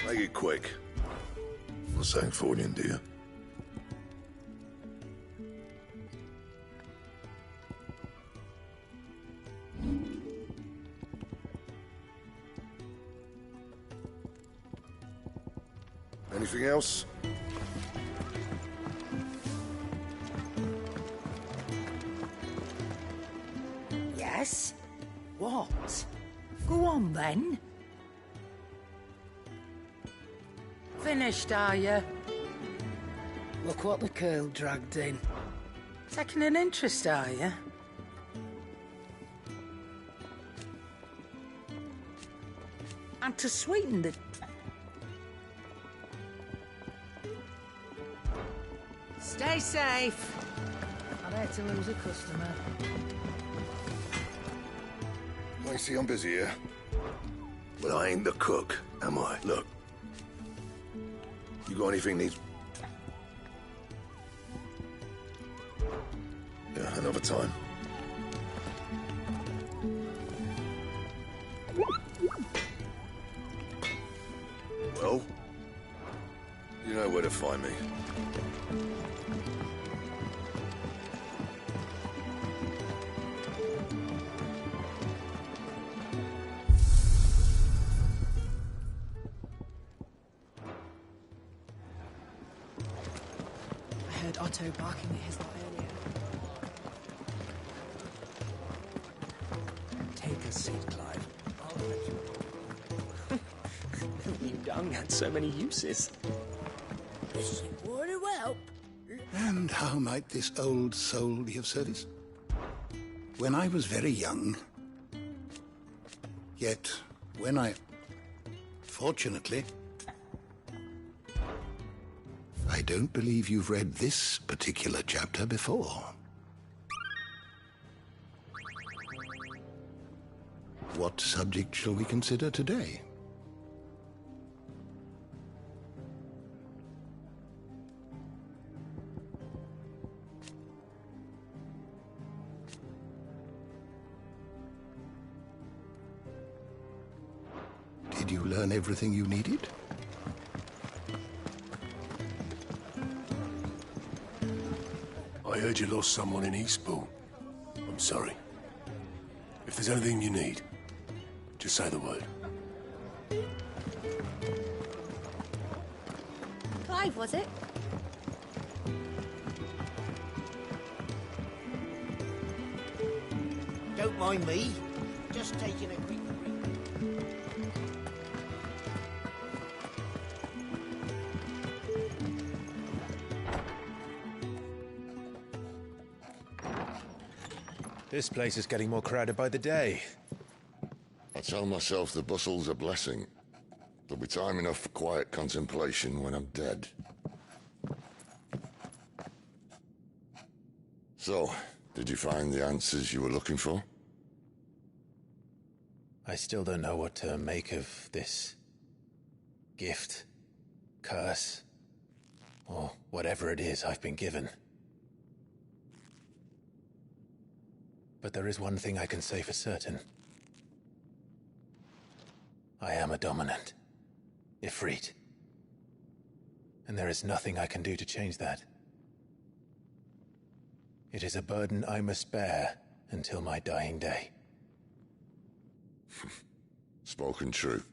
Make it quick. Not saying Fornian, do you? Anything else? Yes? What? Go on, then. Finished, are you? Look what the curl dragged in. Taking an interest, are you? And to sweeten the... Stay safe. I'd hate to lose a customer. I see I'm busy here. But I ain't the cook, am I? Look. You got anything needs... Yeah, another time. Well, you know where to find me. I heard Otto barking at his lot earlier. Take a seat, Clive. New dung had so many uses. This would help. And how might this old soul be of service? When I was very young, yet when I... Fortunately, I don't believe you've read this particular chapter before. What subject shall we consider today? Did you learn everything you needed? I heard you lost someone in Eastpool. I'm sorry. If there's anything you need, just say the word. Clive, was it? Don't mind me. Just taking a quick break. This place is getting more crowded by the day. I tell myself the bustle's a blessing. There'll be time enough for quiet contemplation when I'm dead. So, did you find the answers you were looking for? I still don't know what to make of this gift, curse, or whatever it is I've been given. But there is one thing I can say for certain. I am a dominant, Ifrit. And there is nothing I can do to change that. It is a burden I must bear until my dying day. Spoken true.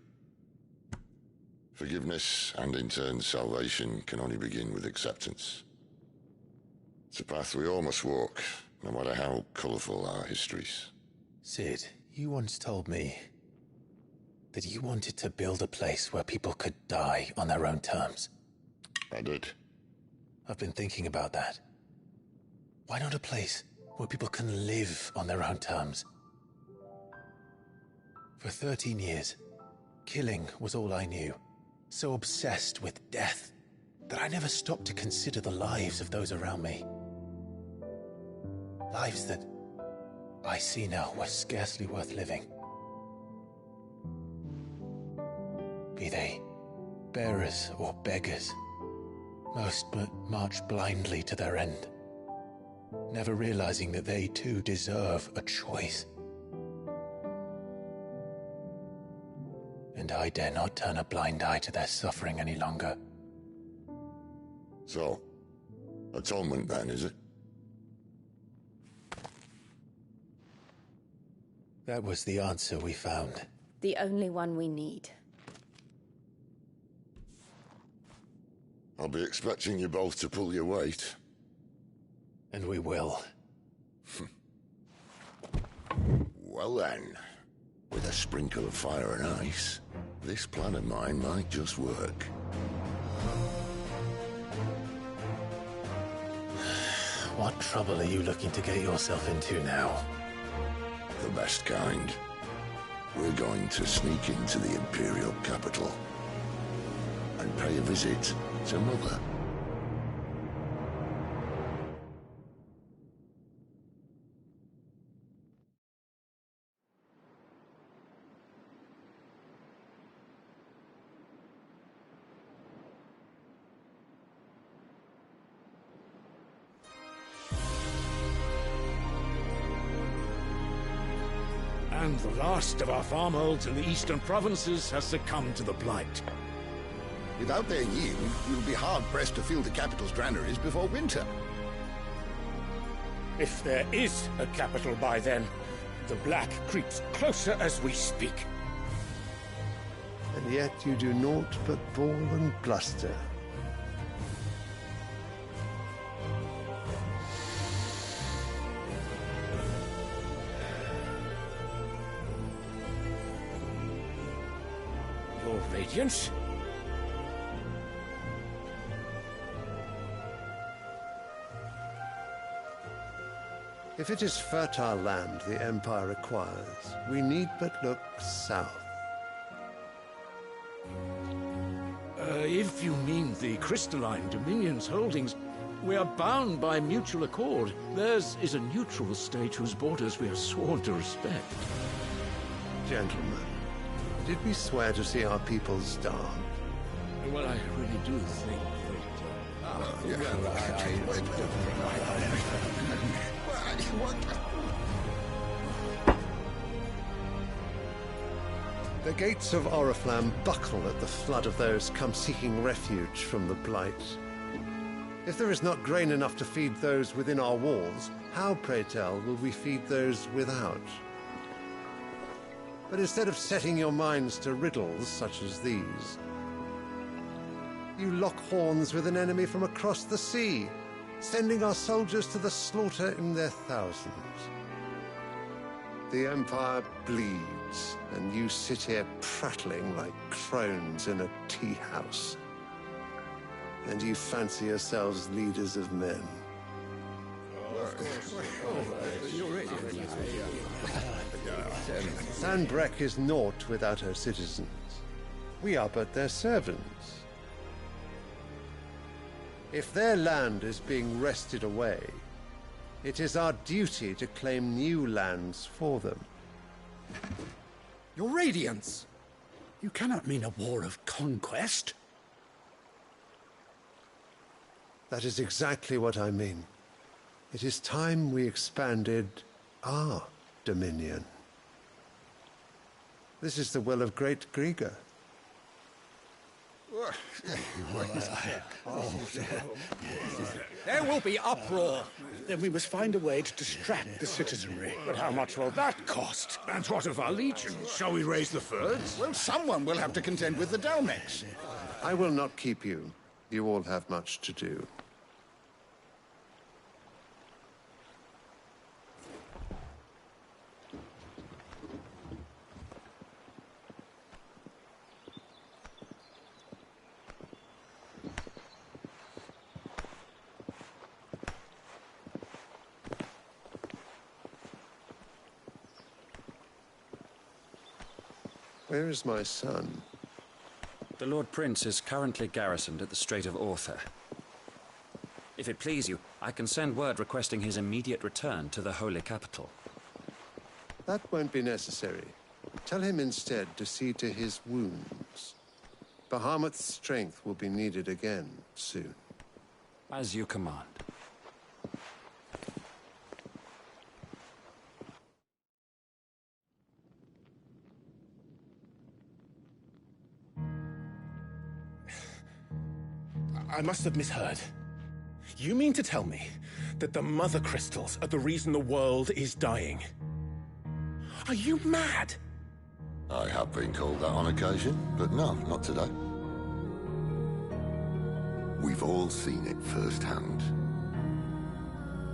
Forgiveness and in turn salvation can only begin with acceptance. It's a path we all must walk, no matter how colourful our histories. Sid, you once told me that you wanted to build a place where people could die on their own terms. I did. I've been thinking about that. Why not a place where people can live on their own terms? For 13 years, killing was all I knew. So obsessed with death that I never stopped to consider the lives of those around me. Lives that I see now were scarcely worth living. Be they bearers or beggars, most march blindly to their end, never realizing that they too deserve a choice. and I dare not turn a blind eye to their suffering any longer. So, atonement then, is it? That was the answer we found. The only one we need. I'll be expecting you both to pull your weight. And we will. Well then, with a sprinkle of fire and ice, this plan of mine might just work. What trouble are you looking to get yourself into now? The best kind. We're going to sneak into the Imperial capital and pay a visit to Mother. And the last of our farmholds in the eastern provinces has succumbed to the blight. Without their yield, we'll be hard-pressed to fill the capital's granaries before winter. If there is a capital by then, the black creeps closer as we speak. And yet you do naught but bawl and bluster. Your Radiance? If it is fertile land the Empire requires, we need but look south. If you mean the crystalline Dominion's holdings, we are bound by mutual accord. Theirs is a neutral state whose borders we are sworn to respect. Gentlemen, did we swear to see our people starve? Well, I really do think The gates of Oriflamme buckle at the flood of those come seeking refuge from the Blight. If there is not grain enough to feed those within our walls, how, pray tell, will we feed those without? But instead of setting your minds to riddles such as these, you lock horns with an enemy from across the sea, sending our soldiers to the slaughter in their thousands. The Empire bleeds, and you sit here prattling like crones in a tea house. And you fancy yourselves leaders of men. Sanbreque is naught without her citizens. We are but their servants. If their land is being wrested away, it is our duty to claim new lands for them. Your Radiance! You cannot mean a war of conquest. That is exactly what I mean. It is time we expanded our dominion. This is the will of great Grieger. There will be uproar. Then we must find a way to distract the citizenry. But how much will that cost? And what of our legions? Shall we raise the furs? Well, someone will have to contend with the Dalmex. I will not keep you. You all have much to do. Where is my son? The Lord Prince is currently garrisoned at the Strait of Arthur. If it please you, I can send word requesting his immediate return to the Holy Capital. That won't be necessary. Tell him instead to see to his wounds. Bahamut's strength will be needed again soon. As you command. I must have misheard. You mean to tell me that the mother crystals are the reason the world is dying? Are you mad? I have been called that on occasion, but no, not today. We've all seen it firsthand.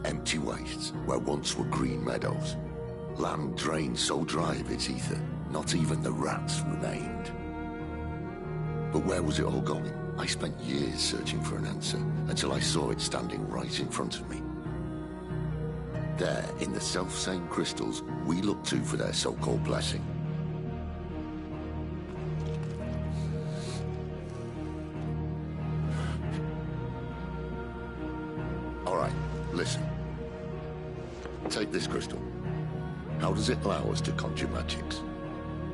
Empty wastes where once were green meadows. Land drained so dry of its ether, not even the rats remained. But where was it all going? I spent years searching for an answer, until I saw it standing right in front of me. There, in the self-same crystals we look to for their so-called blessing. All right, listen. Take this crystal. How does it allow us to conjure magics?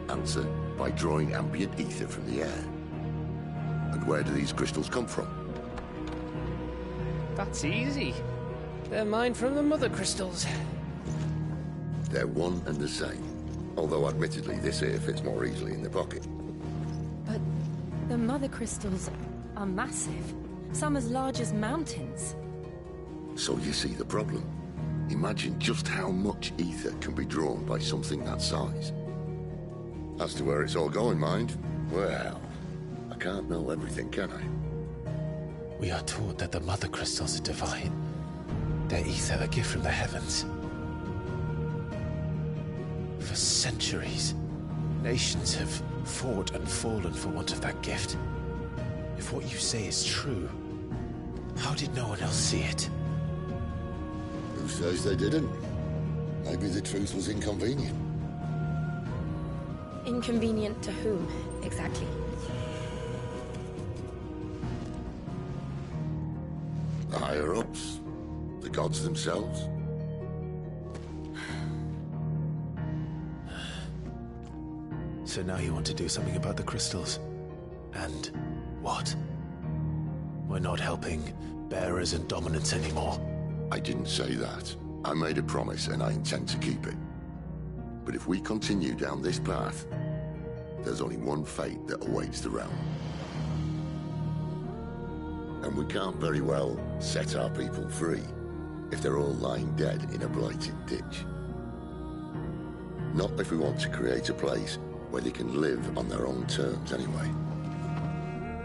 Answer, by drawing ambient ether from the air. And where do these crystals come from? That's easy. They're mined from the mother crystals. They're one and the same. Although admittedly this here fits more easily in the pocket. But the mother crystals are massive. Some as large as mountains. So you see the problem. Imagine just how much ether can be drawn by something that size. As to where it's all going, mind, well, I can't know everything, can I? We are taught that the mother crystals are divine. Their ether a gift from the heavens. For centuries, nations have fought and fallen for want of that gift. If what you say is true, how did no one else see it? Who says they didn't? Maybe the truth was inconvenient. Inconvenient to whom, exactly? The higher-ups? The gods themselves? So now you want to do something about the crystals? And what? We're not helping bearers and dominants anymore. I didn't say that. I made a promise and I intend to keep it. But if we continue down this path, there's only one fate that awaits the realm. And we can't very well set our people free if they're all lying dead in a blighted ditch. Not if we want to create a place where they can live on their own terms anyway.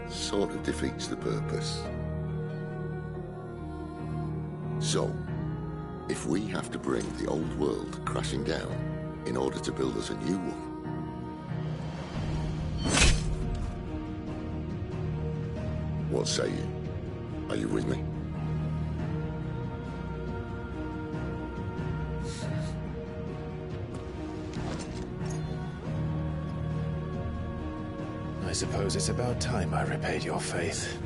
Sort of defeats the purpose. So, if we have to bring the old world crashing down in order to build us a new one, what say you? Are you with me? I suppose it's about time I repaid your faith.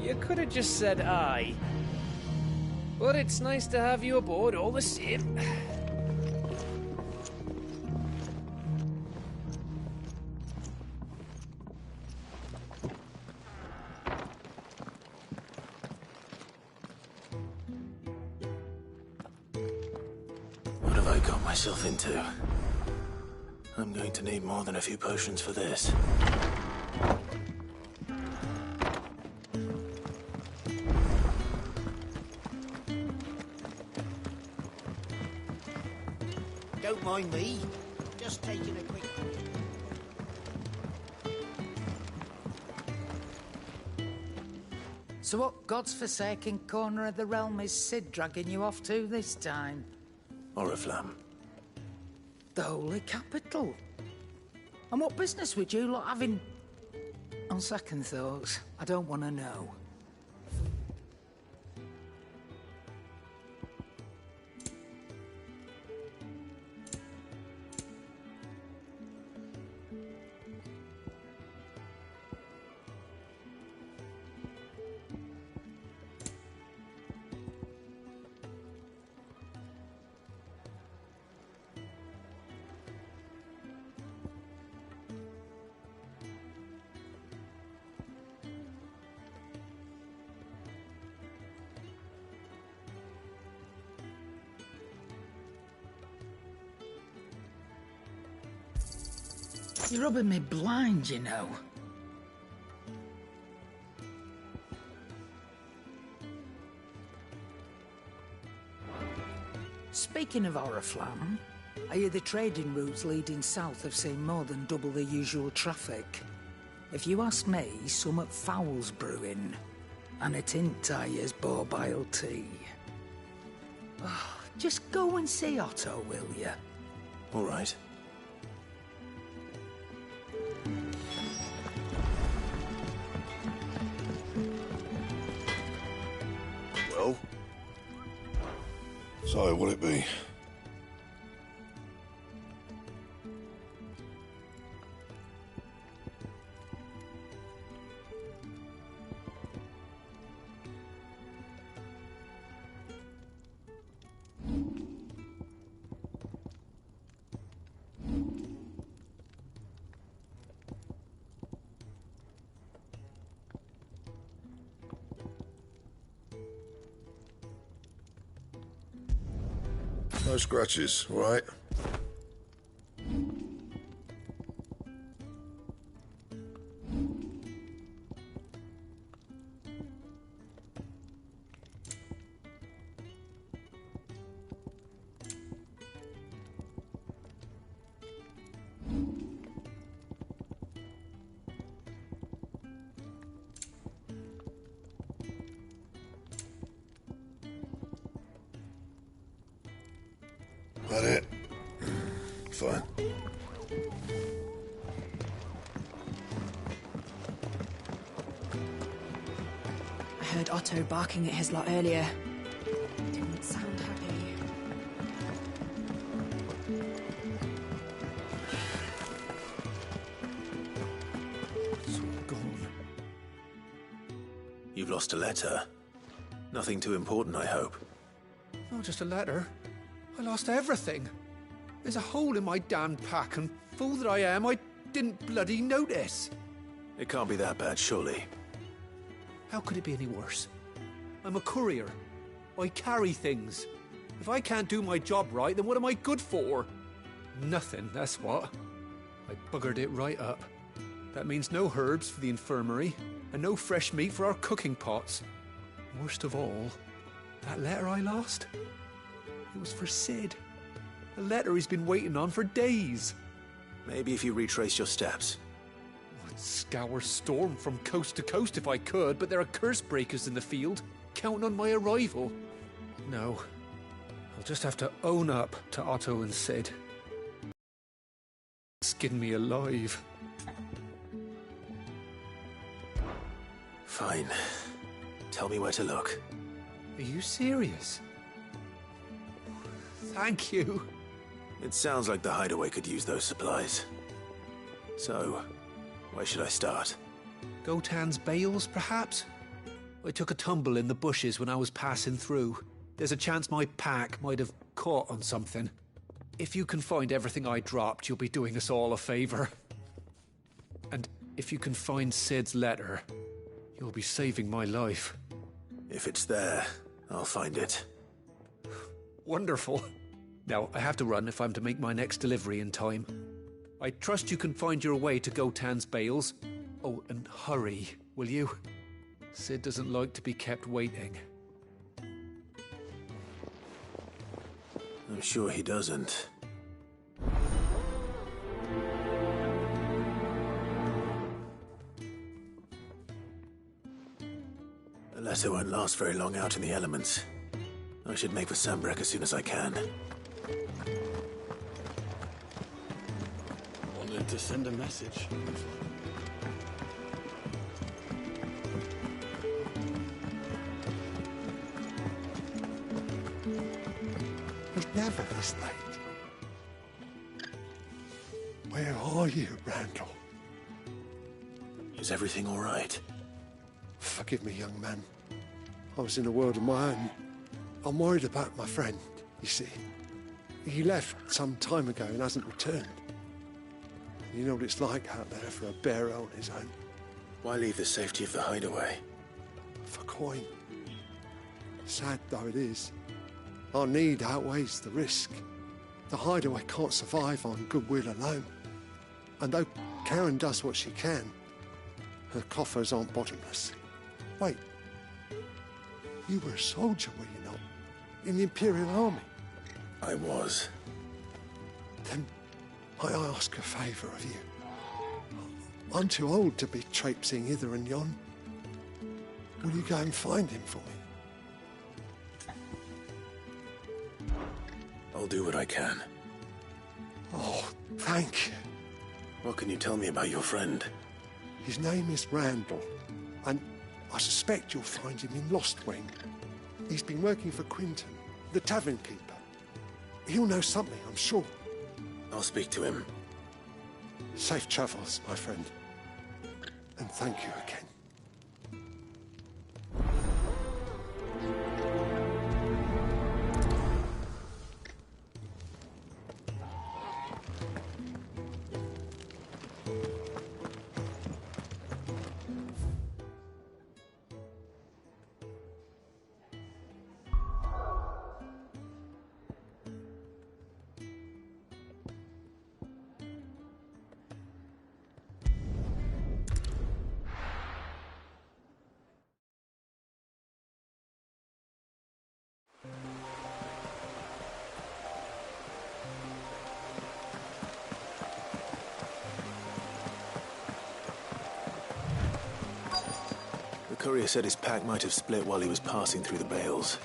You could have just said aye. But it's nice to have you aboard all the same. What have I got myself into? I'm going to need more than a few potions for this. Don't mind me. Just taking a quick... So what God's forsaken corner of the realm is Sid dragging you off to this time? Oriflamme. The Holy Capital. And what business would you lot having... On second thoughts, I don't want to know. You're rubbing me blind, you know. Speaking of Oriflamme, I hear the trading routes leading south have seen more than double the usual traffic. If you ask me, summat foul's brewing. And it ain't Tyre's borbile tea. Oh, just go and see Otto, will you? All right. Well? So, what'll it be? No scratches, all right? That it? Fine. I heard Otto barking at his lot earlier. Didn't sound happy. It's all gone. You've lost a letter. Nothing too important, I hope. Not just a letter. I lost everything. There's a hole in my damn pack, and fool that I am, I didn't bloody notice. It can't be that bad, surely. How could it be any worse? I'm a courier. I carry things. If I can't do my job right, then what am I good for? Nothing, that's what. I buggered it right up. That means no herbs for the infirmary, and no fresh meat for our cooking pots. Worst of all, that letter I lost? It was for Sid. A letter he's been waiting on for days. Maybe if you retrace your steps. I'd scour Storm from coast to coast if I could, but there are curse breakers in the field, counting on my arrival. No, I'll just have to own up to Otto and Sid. Skin me alive. Fine. Tell me where to look. Are you serious? Thank you. It sounds like the hideaway could use those supplies. So, where should I start? Gotan's bales, perhaps? I took a tumble in the bushes when I was passing through. There's a chance my pack might have caught on something. If you can find everything I dropped, you'll be doing us all a favor. And if you can find Sid's letter, you'll be saving my life. If it's there, I'll find it. Wonderful. Now, I have to run if I'm to make my next delivery in time. I trust you can find your way to Gotan's bales. Oh, and hurry, will you? Sid doesn't like to be kept waiting. I'm sure he doesn't. The letter won't last very long out in the elements. I should make for Sambrek as soon as I can. Wanted to send a message. It's never this late. Where are you, Randall? Is everything all right? Forgive me, young man. I was in a world of my own. I'm worried about my friend, you see. He left some time ago and hasn't returned. You know what it's like out there for a bearer on his own. Why leave the safety of the hideaway? For coin. Sad though it is, our need outweighs the risk. The hideaway can't survive on goodwill alone. And though Karen does what she can, her coffers aren't bottomless. Wait. You were a soldier, were you not? In the Imperial Army? I was. Then I ask a favour of you. I'm too old to be traipsing hither and yon. Will you go and find him for me? I'll do what I can. Oh, thank you. What can you tell me about your friend? His name is Randall, and I suspect you'll find him in Lost Wing. He's been working for Quinton, the tavern keeper. He'll know something, I'm sure. I'll speak to him. Safe travels, my friend. And thank you again. The courier said his pack might have split while he was passing through the bales.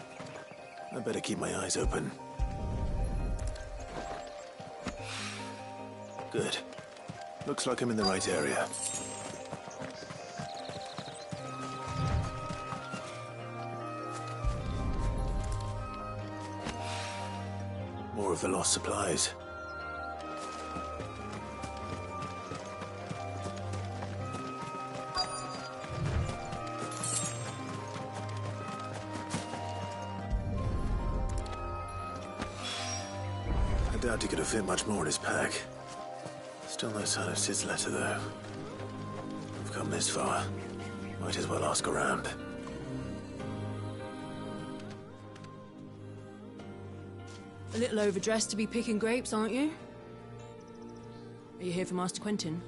I better keep my eyes open. Good. Looks like I'm in the right area. More of the lost supplies. I doubt he could have fit much more in his pack. Still no sign of Sid's letter, though. We've come this far. Might as well ask around. A little overdressed to be picking grapes, aren't you? Are you here for Master Quentin?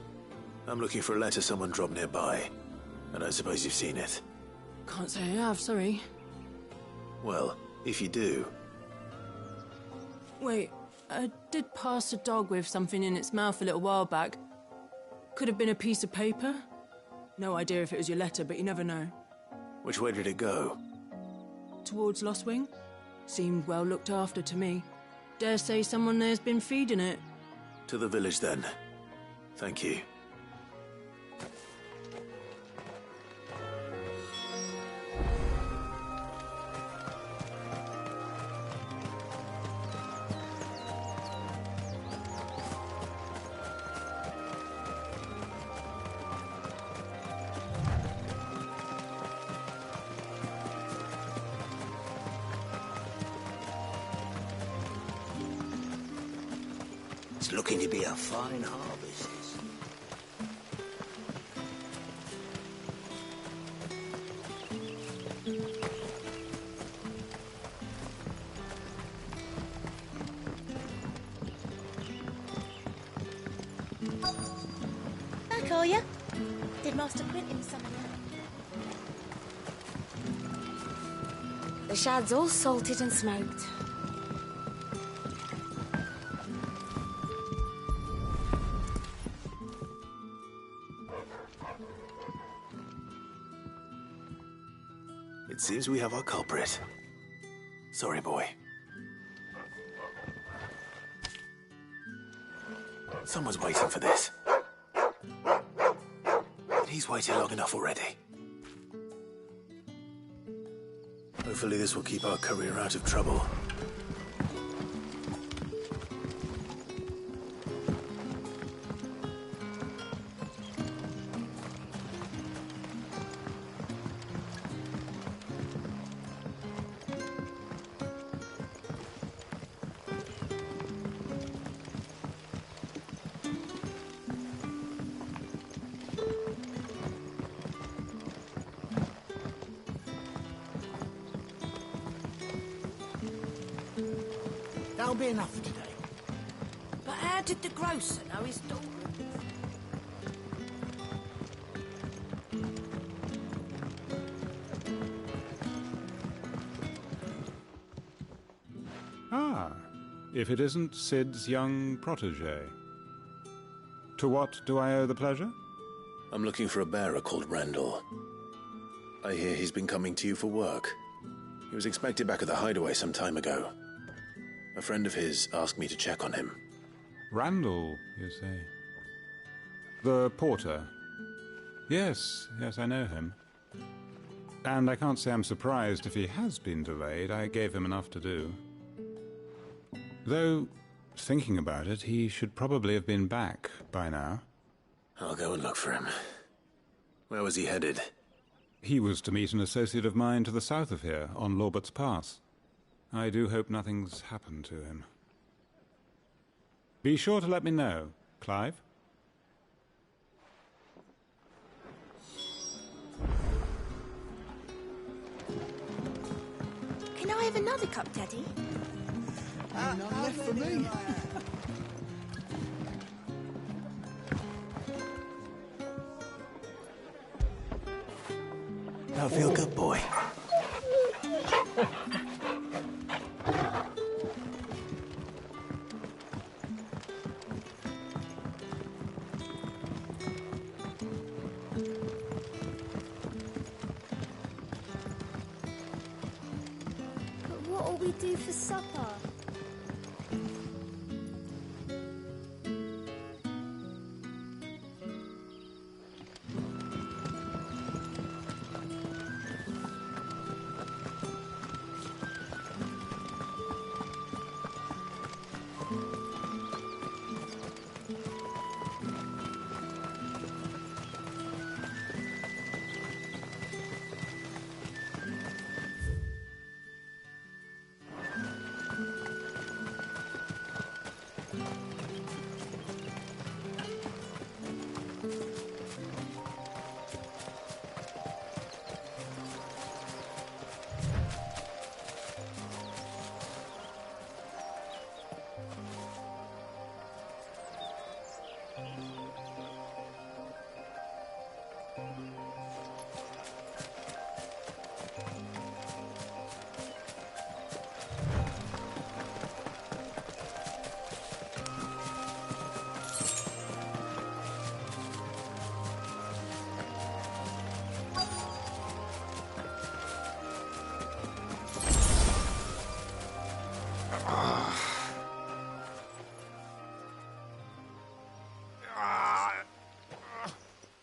I'm looking for a letter someone dropped nearby. I don't suppose you've seen it. Can't say I have, sorry. Well, if you do... Wait, I did pass a dog with something in its mouth a little while back. Could have been a piece of paper. No idea if it was your letter, but you never know. Which way did it go? Towards Lost Wing. Seemed well looked after to me. Dare say someone there's been feeding it. To the village, then. Thank you. It's looking to be a fine harvest. Back, are you? Did Master Quentin summon you? The shad's all salted and smoked. It seems we have our culprit. Sorry, boy. Someone's waiting for this. But he's waited long enough already. Hopefully this will keep our courier out of trouble. That'll be enough for today. But how did the grocer know his daughter? if it isn't Sid's young protege. To what do I owe the pleasure? I'm looking for a bearer called Randall. I hear he's been coming to you for work. He was expected back at the hideaway some time ago. A friend of his asked me to check on him. Randall, you say? The porter? Yes, I know him. And I can't say I'm surprised if he has been delayed. I gave him enough to do. Though, thinking about it, he should probably have been back by now. I'll go and look for him. Where was he headed? He was to meet an associate of mine to the south of here, on Lorbert's Pass. I do hope nothing's happened to him. Be sure to let me know, Clive. Can I have another cup, Daddy? None left for me. I feel good, boy. But what'll we do for supper?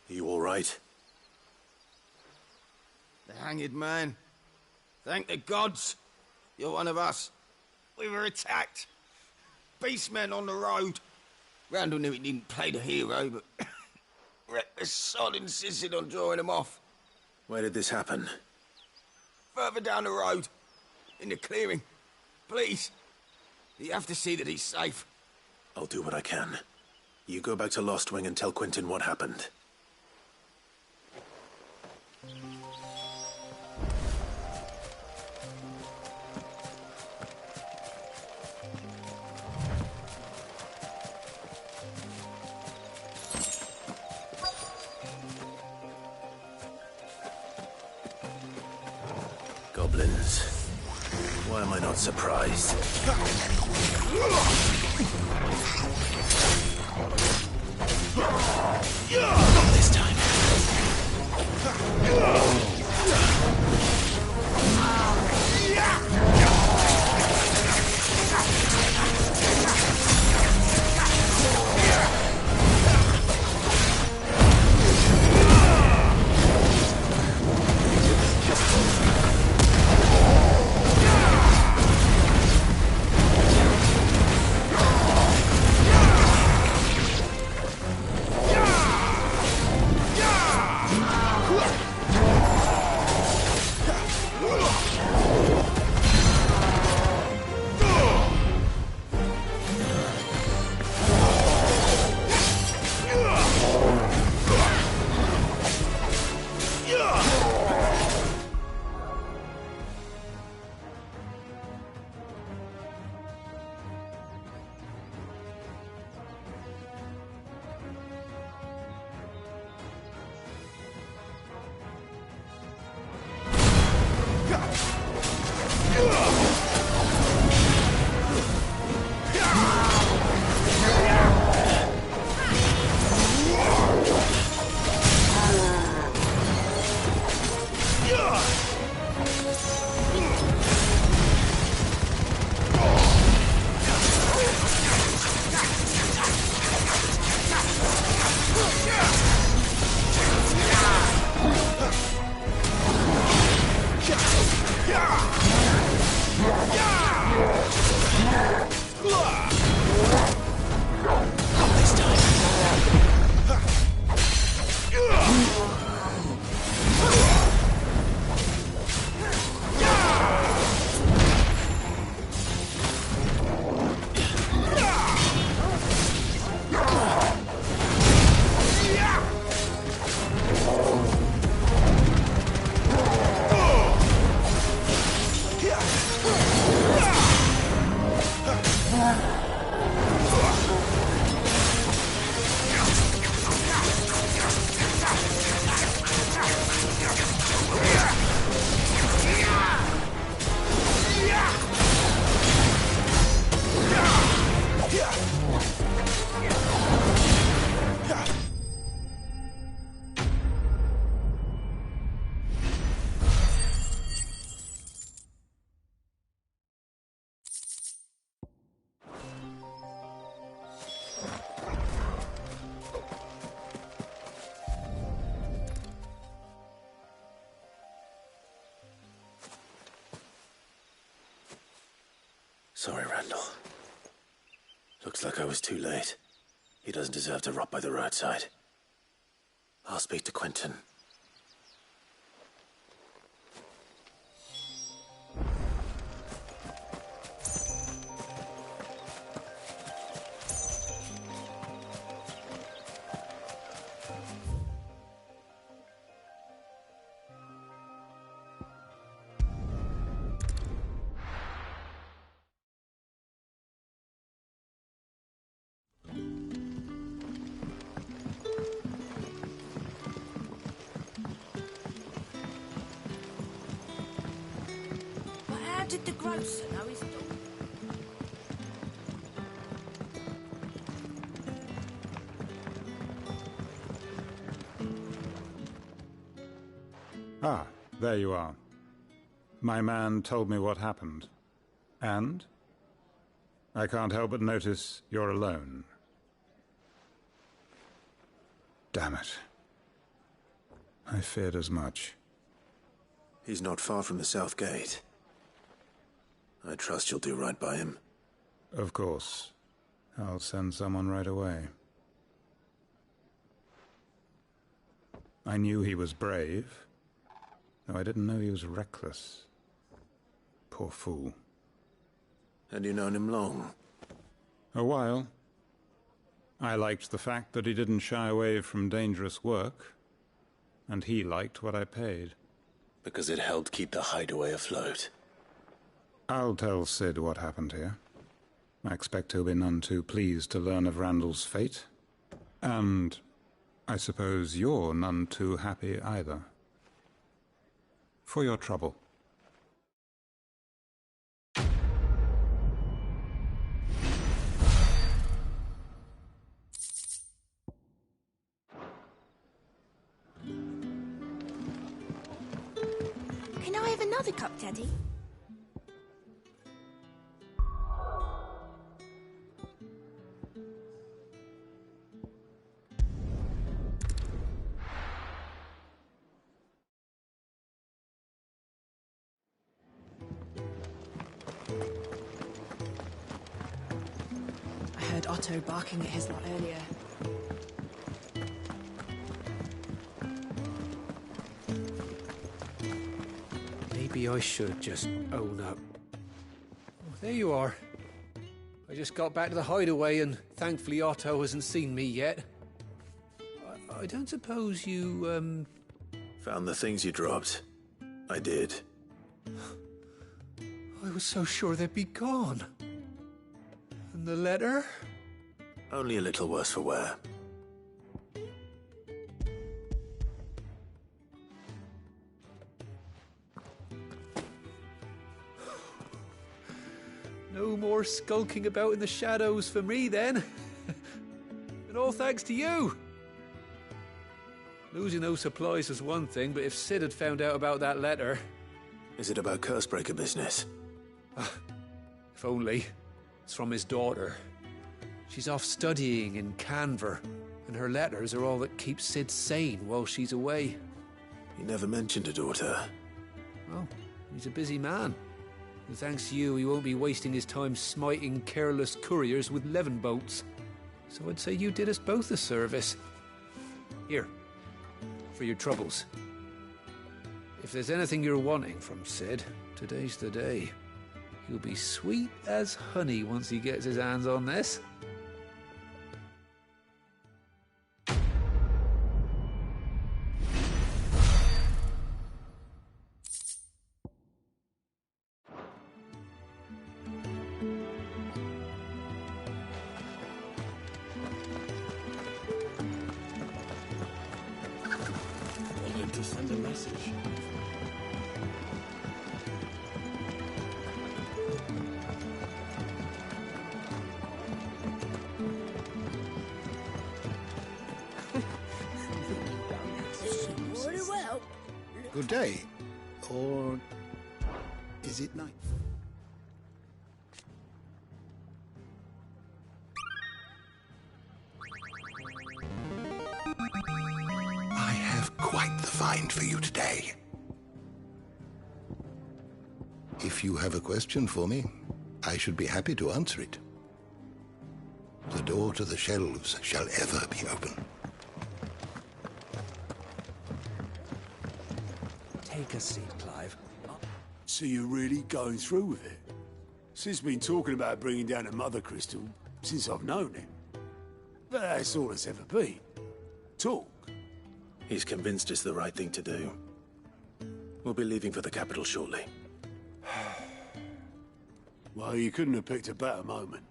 You all right? The hanged man. Thank the gods. You're one of us. We were attacked. Beastmen on the road. Randall knew he didn't play the hero, but reckless sod insisted on drawing him off. Where did this happen? Further down the road. In the clearing. Please. You have to see that he's safe. I'll do what I can. You go back to Lost Wing and tell Quentin what happened. Goblins. Why am I not surprised? Not this time. Looks like I was too late. He doesn't deserve to rot by the roadside. I'll speak to Quentin. Did the grocer know his dog? Ah, there you are. My man told me what happened. And? I can't help but notice you're alone. Damn it. I feared as much. He's not far from the South Gate. I trust you'll do right by him. Of course. I'll send someone right away. I knew he was brave, though I didn't know he was reckless. Poor fool. Had you known him long? A while. I liked the fact that he didn't shy away from dangerous work, and he liked what I paid. Because it helped keep the hideaway afloat. I'll tell Sid what happened here. I expect he'll be none too pleased to learn of Randall's fate. And I suppose you're none too happy either. For your trouble. Can I have another cup, Daddy? I heard Otto barking at his lot earlier. Maybe I should just own up. Oh, there you are. I just got back to the hideaway and thankfully Otto hasn't seen me yet. I don't suppose you, Found the things you dropped. I did. I was so sure they'd be gone. And the letter? Only a little worse for wear. No more skulking about in the shadows for me, then. And all thanks to you. Losing those supplies was one thing, but if Sid had found out about that letter... Is it about Cursebreaker business? If only. It's from his daughter. She's off studying in Canver, and her letters are all that keeps Sid sane while she's away. He never mentioned a daughter. Well, he's a busy man. And thanks to you, he won't be wasting his time smiting careless couriers with levin boats. So I'd say you did us both a service. Here, for your troubles. If there's anything you're wanting from Sid, today's the day. He'll be sweet as honey once he gets his hands on this. Wanted to send a message. Very well. Good day. Or is it night? I have quite the find for you today. If you have a question for me, I should be happy to answer it. the door to the shelves shall ever be open. Take a seat, Clive. So you're really going through with it? Sid's been talking about bringing down a Mother Crystal since I've known him. But that's all it's ever been. Talk. He's convinced it's the right thing to do. We'll be leaving for the capital shortly. Well, you couldn't have picked a better moment.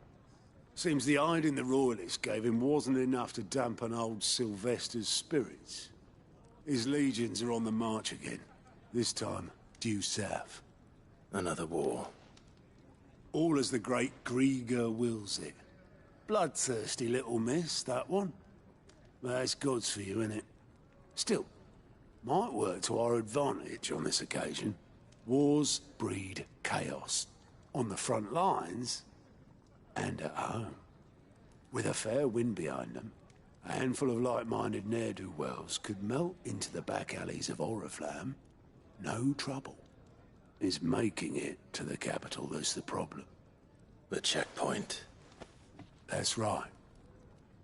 Seems the hiding the Royalists gave him wasn't enough to dampen old Sylvester's spirits. His legions are on the march again. This time, due south. Another war. All as the great Grieger wills it. Bloodthirsty little miss, that one. That's God's for you, innit? Still, might work to our advantage on this occasion. Wars breed chaos. On the front lines, and at home. With a fair wind behind them, a handful of like-minded ne'er-do-wells could melt into the back alleys of Oriflamme. No trouble. It's making it to the capital that's the problem. The checkpoint. That's right.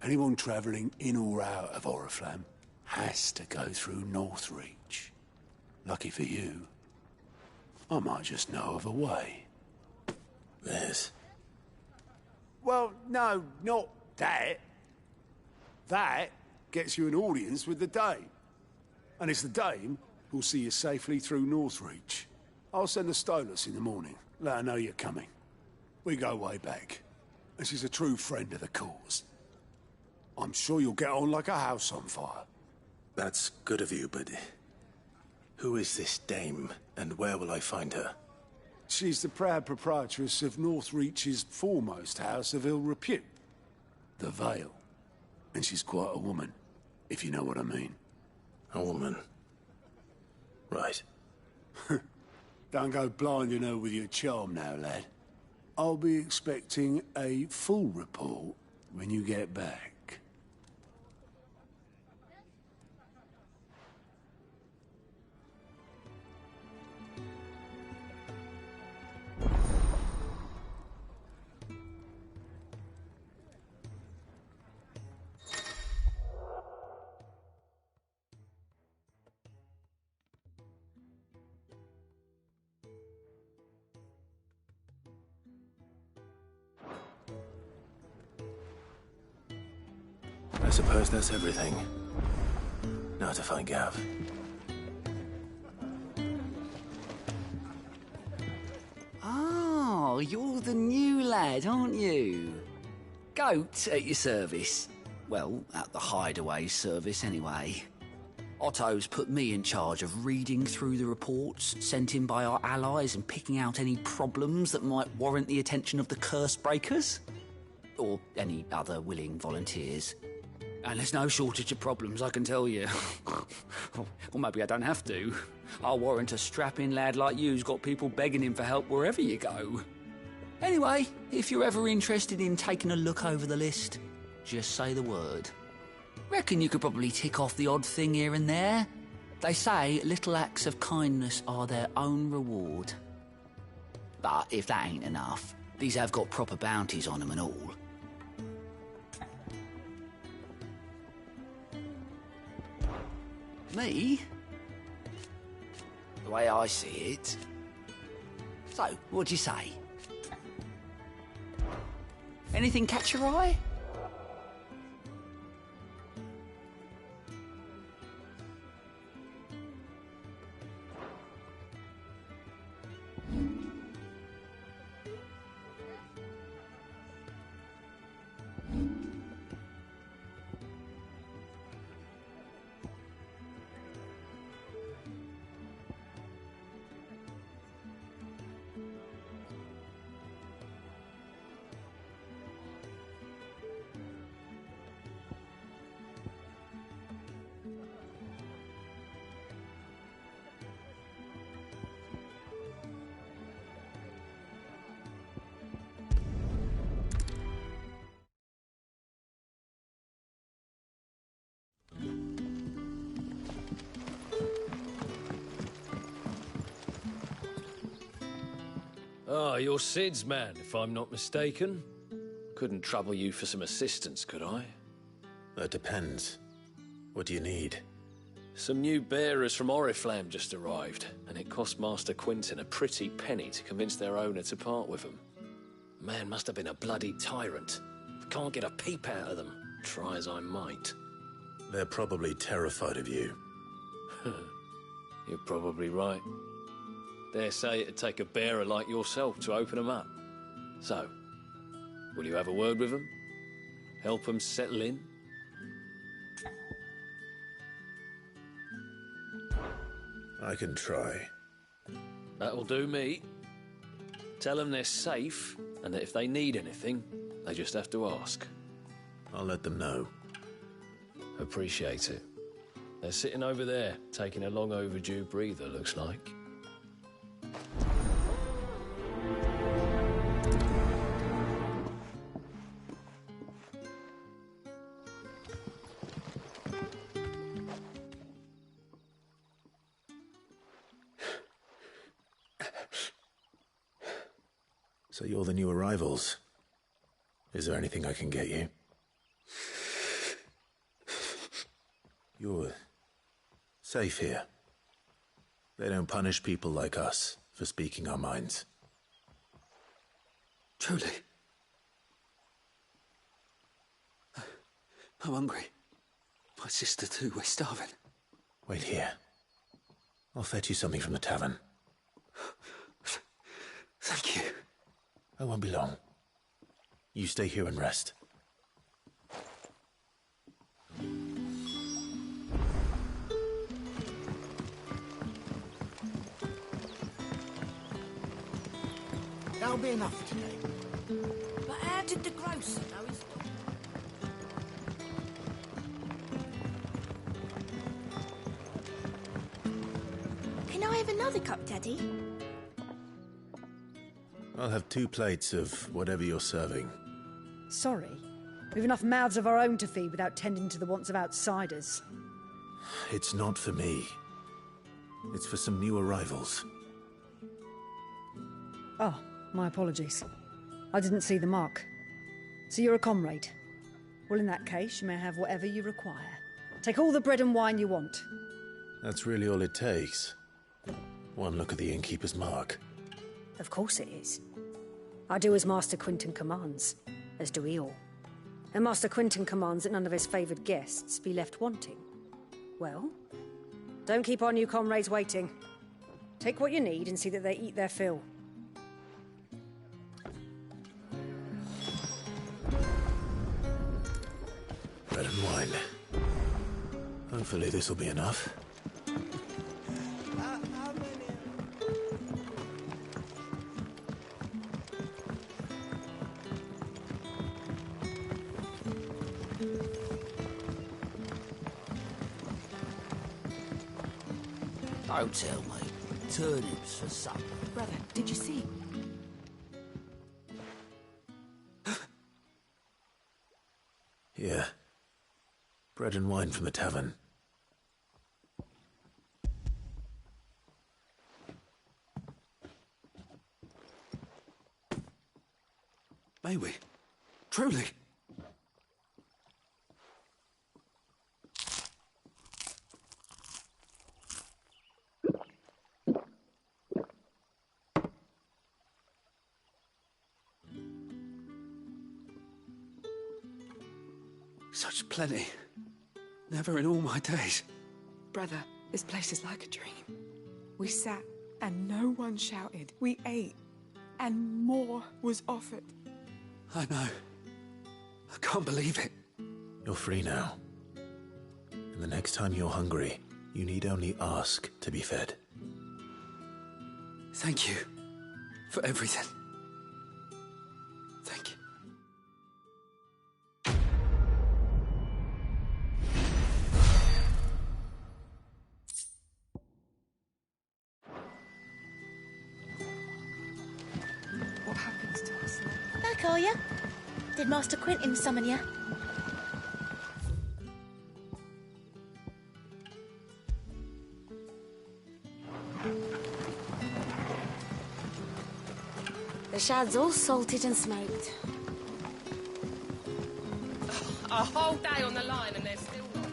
Anyone travelling in or out of Oriflamme has to go through Northreach. Lucky for you, I might just know of a way. Liz. Well, no, not that. That gets you an audience with the Dame. And it's the Dame who'll see you safely through Northreach. I'll send the Stolas in the morning. Let her know you're coming. We go way back. And she's a true friend of the cause. I'm sure you'll get on like a house on fire. That's good of you, but... who is this Dame, and where will I find her? She's the proud proprietress of Northreach's foremost house of ill repute, the Vale. And she's quite a woman, if you know what I mean. A woman? Right. Don't go blinding her with your charm now, lad. I'll be expecting a full report when you get back. I suppose that's everything. Now to find Gav. Oh, you're the new lad, aren't you? Goat at your service. Well, at the hideaway service, anyway. Otto's put me in charge of reading through the reports sent in by our allies and picking out any problems that might warrant the attention of the curse breakers. Or any other willing volunteers. And there's no shortage of problems, I can tell you. Or maybe I don't have to. I'll warrant a strapping lad like you's got people begging him for help wherever you go. Anyway, if you're ever interested in taking a look over the list, just say the word. Reckon you could probably tick off the odd thing here and there. They say little acts of kindness are their own reward. But if that ain't enough, these have got proper bounties on them and all. Me? The way I see it. So, what'd you say? Anything catch your eye? Ah, you're Sid's man, if I'm not mistaken. couldn't trouble you for some assistance, could I? That depends. What do you need? Some new bearers from Oriflamme just arrived, and it cost Master Quinton a pretty penny to convince their owner to part with them. The man must have been a bloody tyrant. I can't get a peep out of them, try as I might. They're probably terrified of you. You're probably right. Dare say it'd take a bearer like yourself to open them up. So, will you have a word with them? Help them settle in? I can try. That'll do me. Tell them they're safe, and that if they need anything, they just have to ask. I'll let them know. Appreciate it. They're sitting over there, taking a long overdue breather, looks like. So you're the new arrivals. Is there anything I can get you? You're safe here. They don't punish people like us for speaking our minds. Truly. I'm hungry. My sister too, we're starving. Wait here. I'll fetch you something from the tavern. Thank you. I won't be long. You stay here and rest. That'll be enough today. But how did the grocer know his dog? Can I have another cup, Daddy? I'll have 2 plates of whatever you're serving. Sorry. We've enough mouths of our own to feed without tending to the wants of outsiders. It's not for me. It's for some new arrivals. Oh, my apologies. I didn't see the mark. So you're a comrade. Well, in that case, you may have whatever you require. Take all the bread and wine you want. That's really all it takes. One look at the innkeeper's mark. Of course it is. I do as Master Quinton commands, as do we all. And Master Quinton commands that none of his favoured guests be left wanting. Well, don't keep our new comrades waiting. Take what you need and see that they eat their fill. Bread and wine. Hopefully this will be enough. Don't tell me. Turnips for supper. Brother, did you see? Here. Bread and wine from the tavern. May we? Truly? Such plenty. Never in all my days. Brother, this place is like a dream. We sat and no one shouted. We ate and more was offered. I know. I can't believe it. You're free now. And the next time you're hungry, you need only ask to be fed. Thank you for everything. Thank you. What happens to us now? Back, are ya? Did Master Quinton summon ya? The shad's all salted and smoked. A whole day on the line and they're still not dry.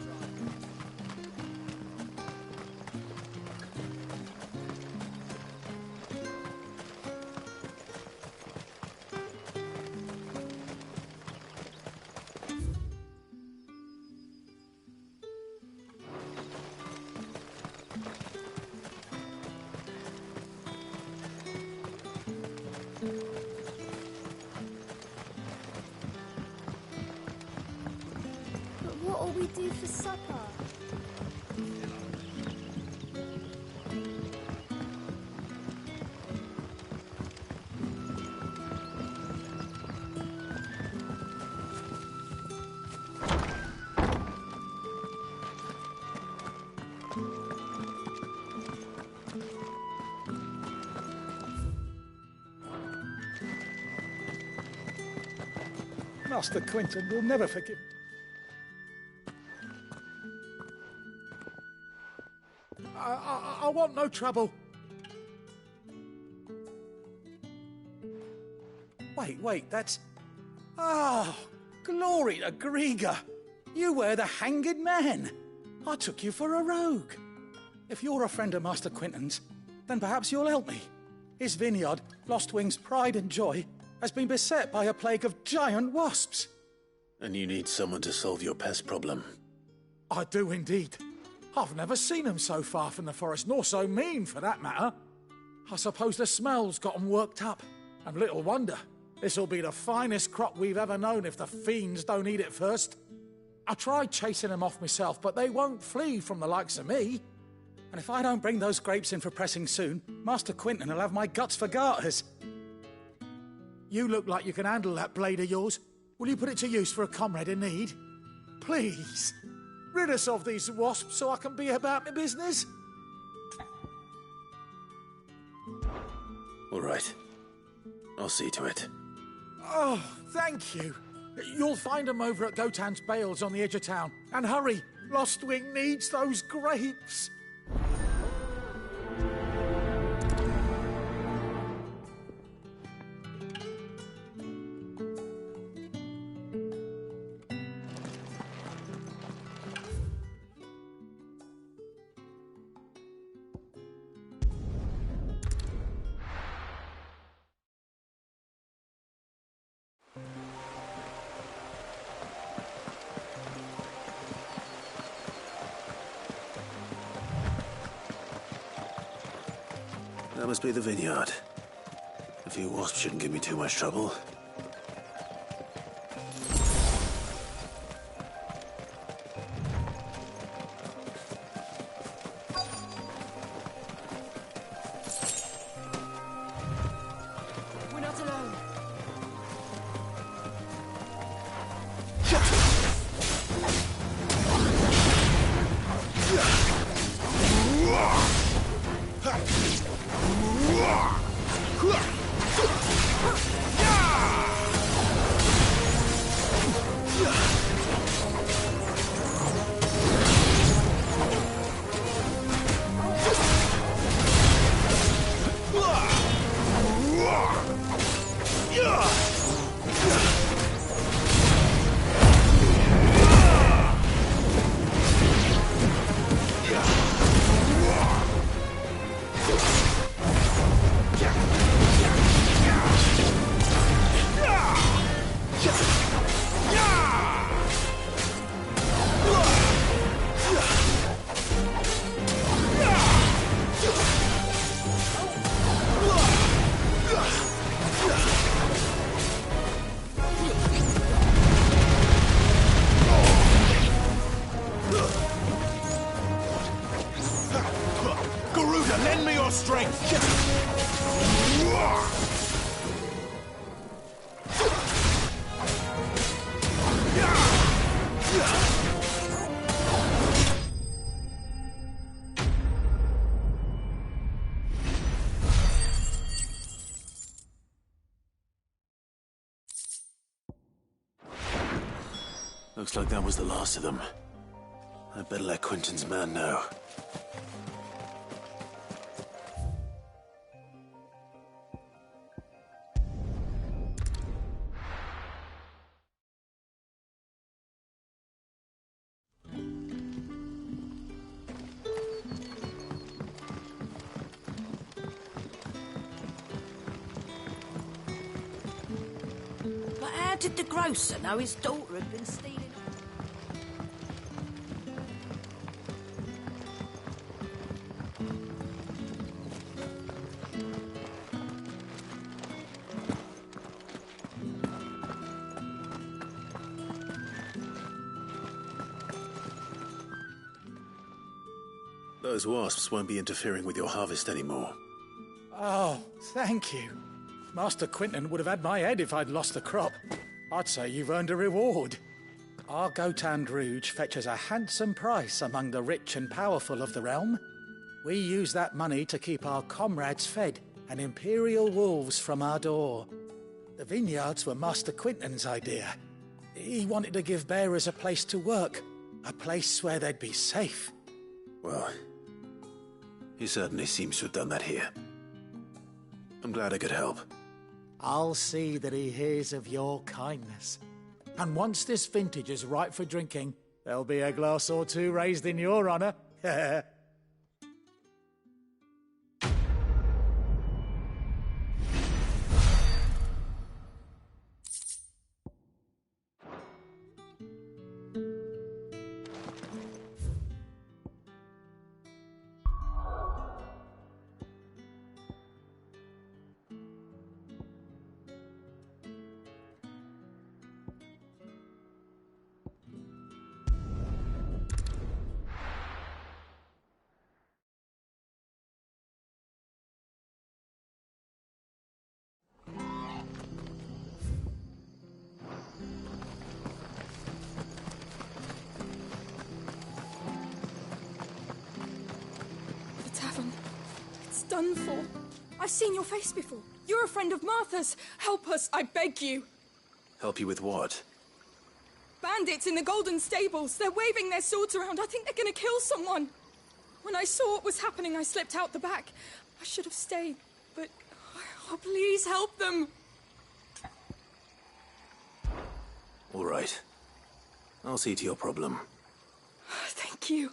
But what'll we do for supper? Master Quentin will never forgive. I want no trouble. Wait, that's... Oh, glory to Grieger. You were the hanged man. I took you for a rogue. If you're a friend of Master Quentin's, then perhaps you'll help me. His vineyard, Lostwing's pride and joy, has been beset by a plague of giant wasps. And you need someone to solve your pest problem. I do indeed. I've never seen them so far from the forest, nor so mean, for that matter. I suppose the smell's got 'em worked up. And little wonder. This'll be the finest crop we've ever known if the fiends don't eat it first. I tried chasing them off myself, but they won't flee from the likes of me. And if I don't bring those grapes in for pressing soon, Master Quentin will have my guts for garters. You look like you can handle that blade of yours. Will you put it to use for a comrade in need? Please, rid us of these wasps so I can be about my business. All right. I'll see to it. Oh, thank you. You'll find them over at Gotan's Bales on the edge of town. And hurry, Lostwing needs those grapes. That must be the vineyard. A few wasps shouldn't give me too much trouble. We're not alone. Lend me your strength! Looks like that was the last of them. I'd better let Quentin's man know. did the grocer know his daughter had been stealing? Those wasps won't be interfering with your harvest anymore. Oh, thank you. Master Quinton would have had my head if I'd lost the crop. I'd say you've earned a reward. Our Gotand Rouge fetches a handsome price among the rich and powerful of the realm. We use that money to keep our comrades fed and imperial wolves from our door. The vineyards were Master Quinton's idea. He wanted to give bearers a place to work, a place where they'd be safe. Well, he certainly seems to have done that here. I'm glad I could help. I'll see that he hears of your kindness. And once this vintage is ripe for drinking, there'll be a glass or two raised in your honour. Done for. I've seen your face before. You're a friend of Martha's. Help us, I beg you. Help you with what? Bandits in the Golden Stables. They're waving their swords around. I think they're going to kill someone. When I saw what was happening, I slipped out the back. I should have stayed, but... Oh, please help them. All right. I'll see to your problem. Thank you.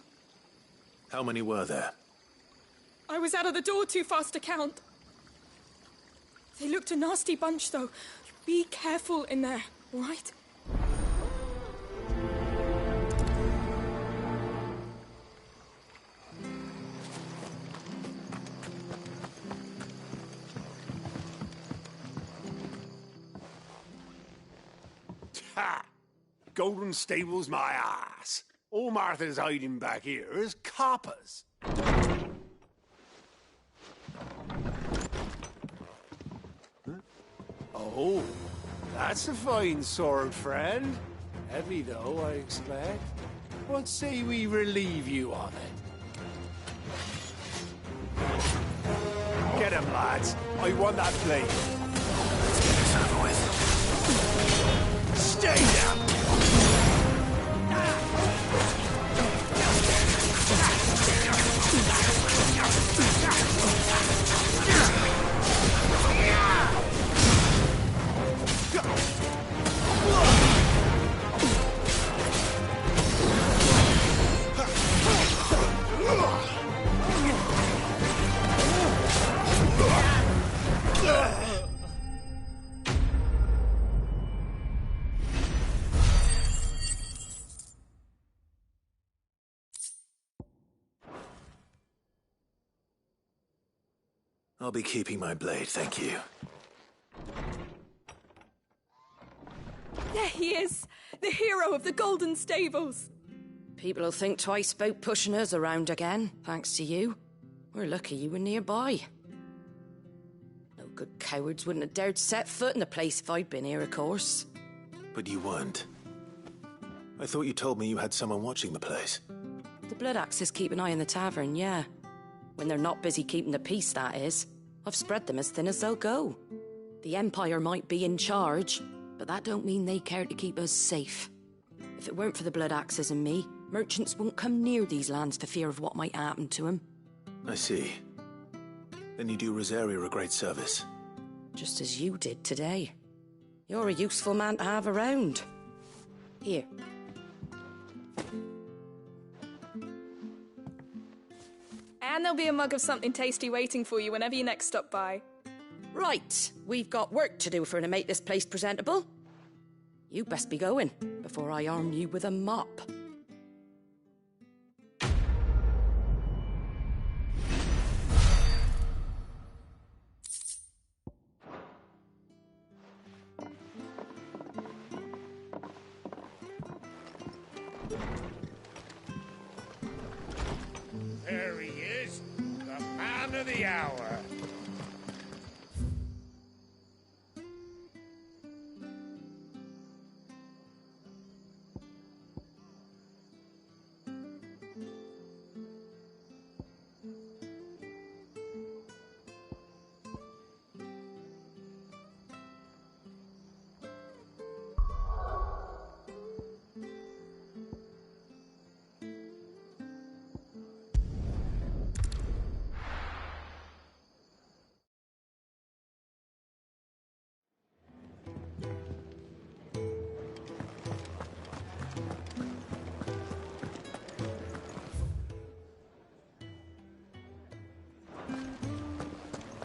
How many were there? I was out of the door too fast to count. They looked a nasty bunch, though. Be careful in there, all right? Ha! Golden Stables, my ass. All Martha's hiding back here is coppers. Oh, that's a fine sword, friend. Heavy, though, I expect. What say we relieve you of it? Get him, lads. I want that blade. Let's get this over with. Stay down! I'll be keeping my blade, thank you. There he is, the hero of the Golden Stables. People will think twice about pushing us around again, thanks to you. We're lucky you were nearby. No good cowards wouldn't have dared set foot in the place if I'd been here, of course. But you weren't. I thought you told me you had someone watching the place. The Blood Axes keep an eye on the tavern, yeah. When they're not busy keeping the peace, that is. I've spread them as thin as they'll go. The Empire might be in charge, but that don't mean they care to keep us safe. If it weren't for the Blood Axes and me, merchants wouldn't come near these lands for fear of what might happen to them. I see. Then you do Rosaria a great service. Just as you did today. You're a useful man to have around. Here. And there'll be a mug of something tasty waiting for you whenever you next stop by. Right, we've got work to do for to make this place presentable. You best be going before I arm you with a mop. There he is, the man of the hour.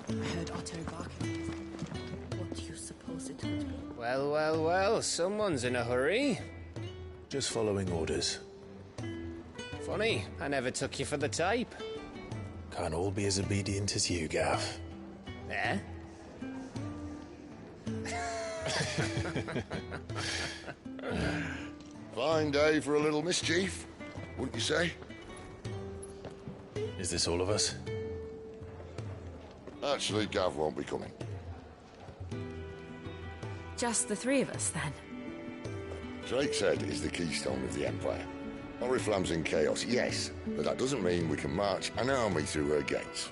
I heard Otto barking. What do you suppose it would be? Well, well, well, someone's in a hurry. Just following orders. Funny, I never took you for the type. Can't all be as obedient as you, Gav. Eh? Fine day for a little mischief, wouldn't you say? Is this all of us? Actually, Gav won't be coming. Just the three of us, then? Drake's Head is the keystone of the Empire. Oriflamme's in chaos, yes, but that doesn't mean we can march an army through her gates.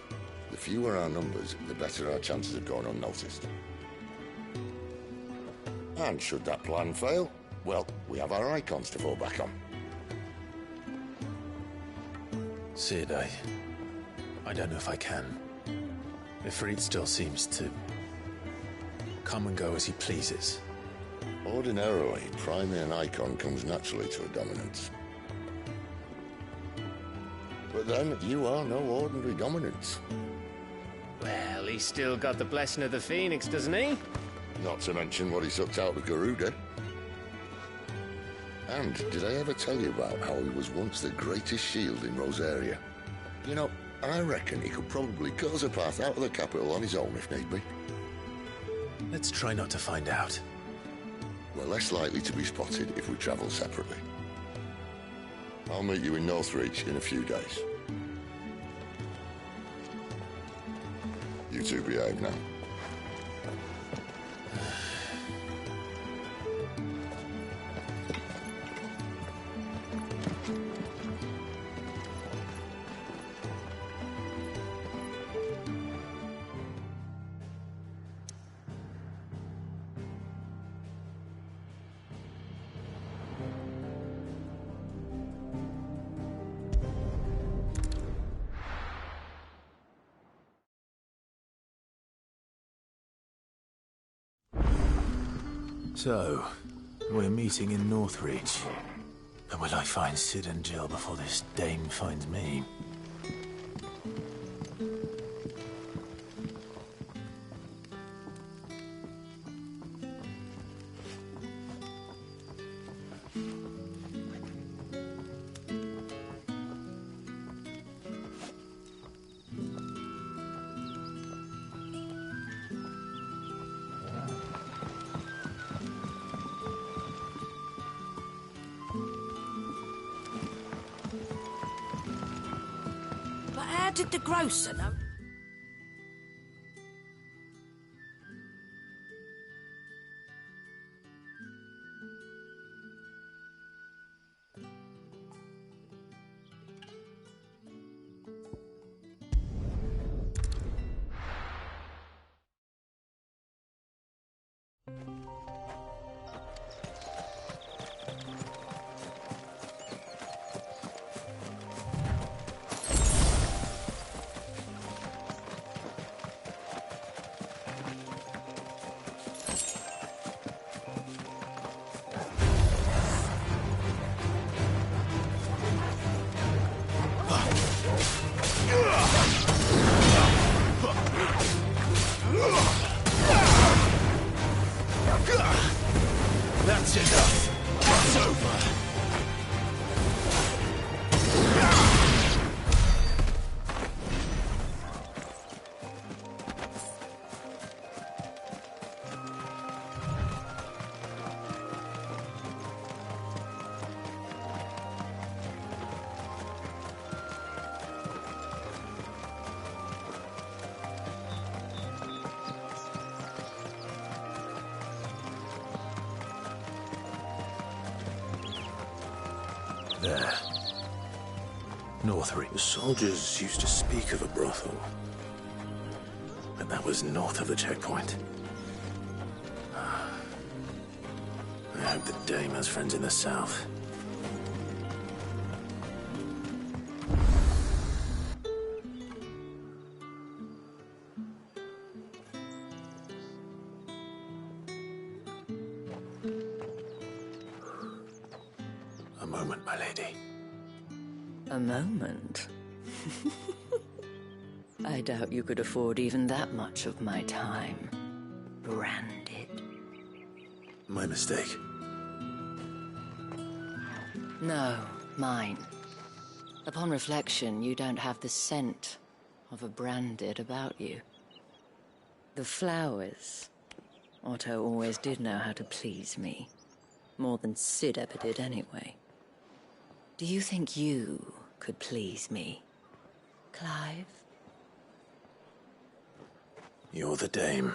The fewer our numbers, the better our chances of going unnoticed. And should that plan fail, well, we have our icons to fall back on. Sid, I don't know if I can. Ifrit still seems to come and go as he pleases. Ordinarily, priming an icon comes naturally to a dominance. But then, you are no ordinary dominance. Well, he's still got the blessing of the Phoenix, doesn't he? Not to mention what he sucked out of Garuda. And did I ever tell you about how he was once the greatest shield in Rosaria? You know, I reckon he could probably cut us a path out of the capital on his own if need be. Let's try not to find out. We're less likely to be spotted if we travel separately. I'll meet you in Northreach in a few days. You two behave now. So, we're meeting in Northreach. And will I find Sid and Jill before this dame finds me? But how did the grocer know? There. Northbury. The soldiers used to speak of a brothel. But that was north of the checkpoint. I hope the dame has friends in the south. A moment, my lady. A moment? I doubt you could afford even that much of my time. Branded. My mistake. No, mine. Upon reflection, you don't have the scent of a branded about you. The flowers. Otto always did know how to please me. More than Sid ever did anyway. Do you think you could please me, Clive? You're the dame.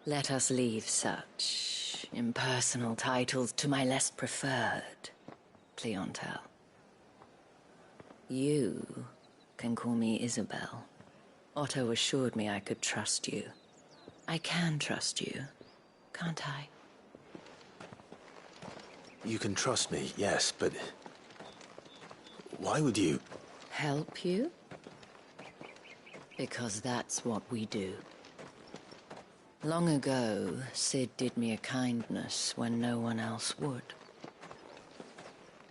Let us leave such impersonal titles to my less preferred clientele. You can call me Isabel. Otto assured me I could trust you. I can trust you, can't I? You can trust me, yes, but... why would you... Help you? Because that's what we do. Long ago, Sid did me a kindness when no one else would.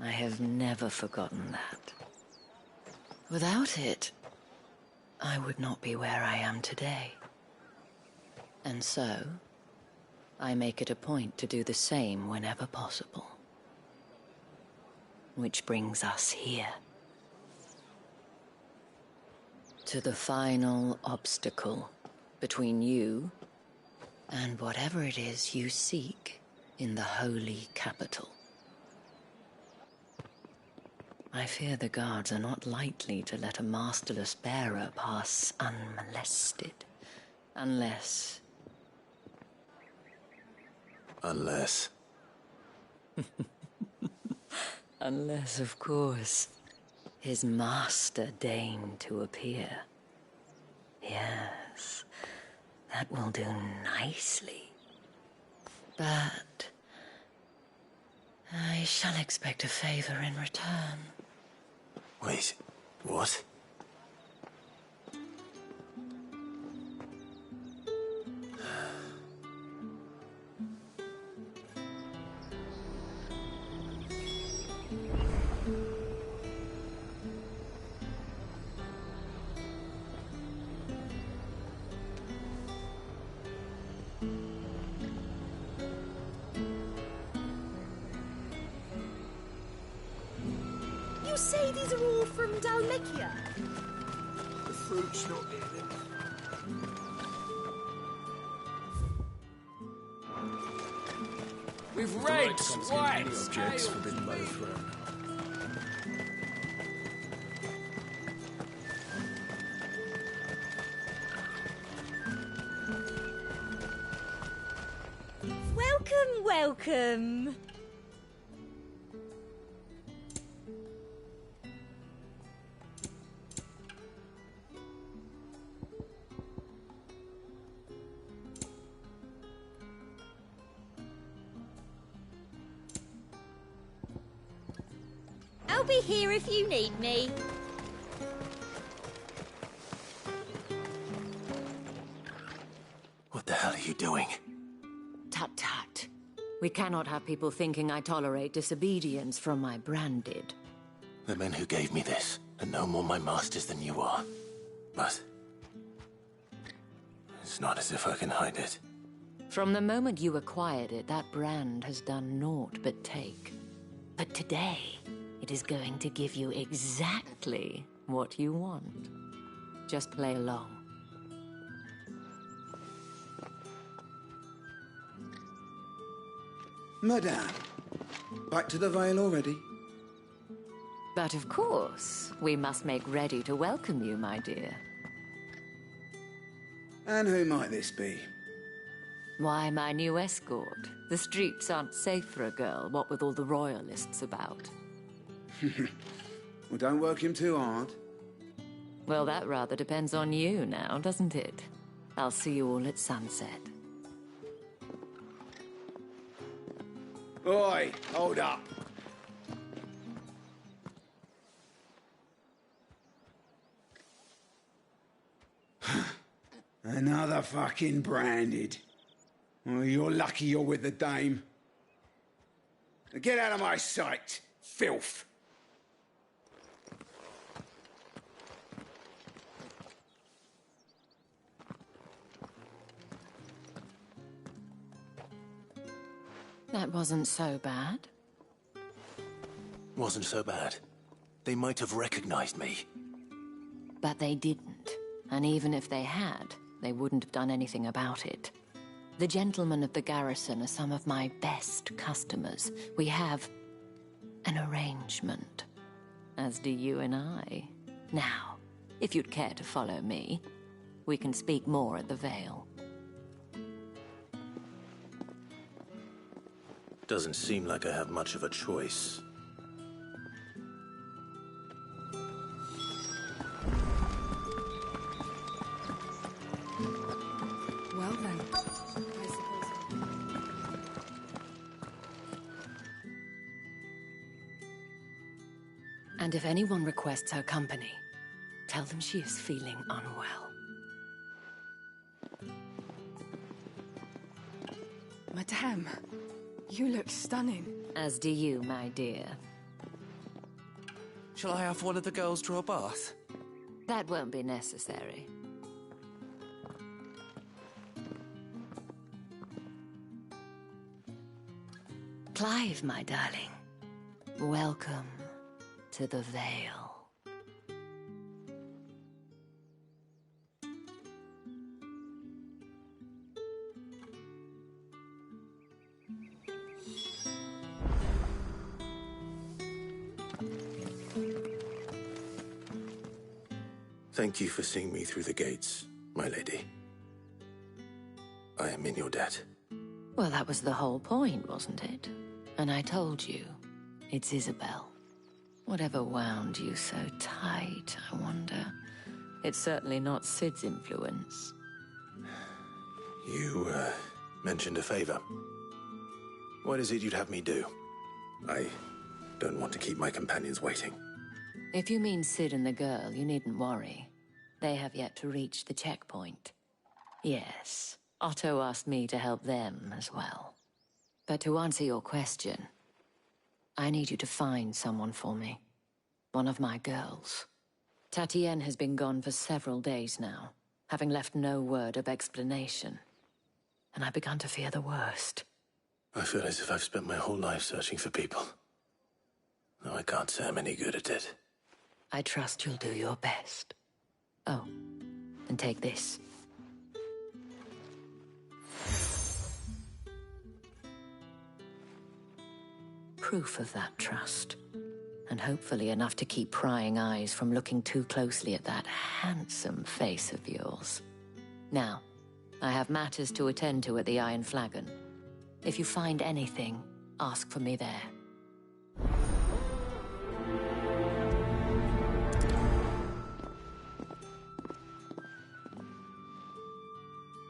I have never forgotten that. Without it, I would not be where I am today. And so, I make it a point to do the same whenever possible. Which brings us here. To the final obstacle between you and whatever it is you seek in the holy capital. I fear the guards are not likely to let a masterless bearer pass unmolested. Unless... Unless... Unless, of course, his master deigned to appear. Yes, that will do nicely. But I shall expect a favor in return. Wait, what? You say these are all from Dalmacia? The fruit's not in it. With reds, whites, objects forbidden by the throne. Welcome, welcome. I'll be here if you need me. What the hell are you doing? Tut-tut. We cannot have people thinking I tolerate disobedience from my branded. The men who gave me this are no more my masters than you are. But... it's not as if I can hide it. From the moment you acquired it, that brand has done naught but take. But today, it is going to give you exactly what you want. Just play along. Madame, back to the Vale already? But of course, we must make ready to welcome you, my dear. And who might this be? Why my new escort? The streets aren't safe for a girl, what with all the royalists about. Well, don't work him too hard. Well, that rather depends on you now, doesn't it? I'll see you all at sunset. Oi, hold up. Another fucking branded. Well, you're lucky you're with the dame. Now get out of my sight, filth. That wasn't so bad. Wasn't so bad. They might have recognized me. But they didn't. And even if they had, they wouldn't have done anything about it. The gentlemen of the garrison are some of my best customers. We have an arrangement, as do you and I. Now, if you'd care to follow me, we can speak more at the Vale. Doesn't seem like I have much of a choice. Well then, I suppose. And if anyone requests her company, tell them she is feeling unwell. Madame, you look stunning. As do you, my dear. Shall I have one of the girls draw a bath? That won't be necessary. Clive, my darling. Welcome to the Vale. Thank you for seeing me through the gates, my lady. I am in your debt. Well, that was the whole point, wasn't it? And I told you, it's Isabel. Whatever wound you so tight, I wonder. It's certainly not Sid's influence. You, mentioned a favor. What is it you'd have me do? I don't want to keep my companions waiting. If you mean Sid and the girl, you needn't worry. They have yet to reach the checkpoint. Yes, Otto asked me to help them as well. But to answer your question, I need you to find someone for me. One of my girls. Tatienne has been gone for several days now, having left no word of explanation. And I've begun to fear the worst. I feel as if I've spent my whole life searching for people. Though I can't say I'm any good at it. I trust you'll do your best. Oh, and take this. Proof of that trust. And hopefully enough to keep prying eyes from looking too closely at that handsome face of yours. Now, I have matters to attend to at the Iron Flagon. If you find anything, ask for me there.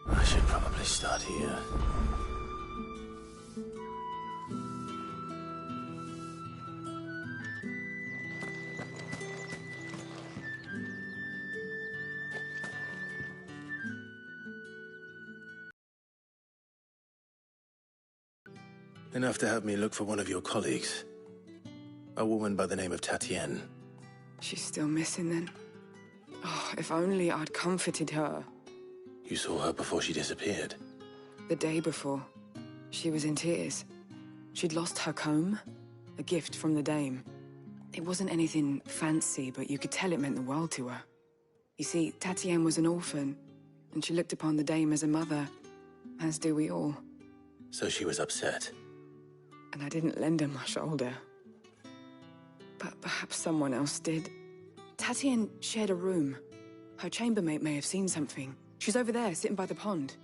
I should probably start here. Enough to have me look for one of your colleagues. A woman by the name of Tatienne. She's still missing then. Oh, if only I'd comforted her. You saw her before she disappeared. The day before. She was in tears. She'd lost her comb, a gift from the dame. It wasn't anything fancy, but you could tell it meant the world to her. You see, Tatienne was an orphan, and she looked upon the dame as a mother, as do we all. So she was upset. And I didn't lend her my shoulder. But perhaps someone else did. Tatienne shared a room. Her chambermaid may have seen something. She's over there, sitting by the pond.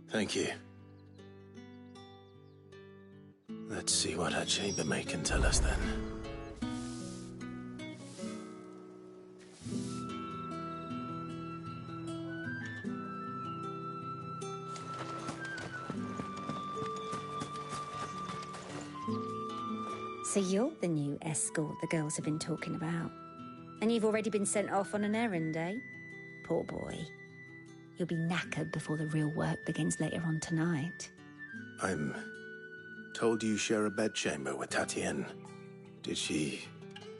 Thank you. Let's see what her chambermaid can tell us then. So you're the new escort the girls have been talking about. And you've already been sent off on an errand, eh? Poor boy. You'll be knackered before the real work begins later on tonight. I'm told you share a bedchamber with Tatienne. Did she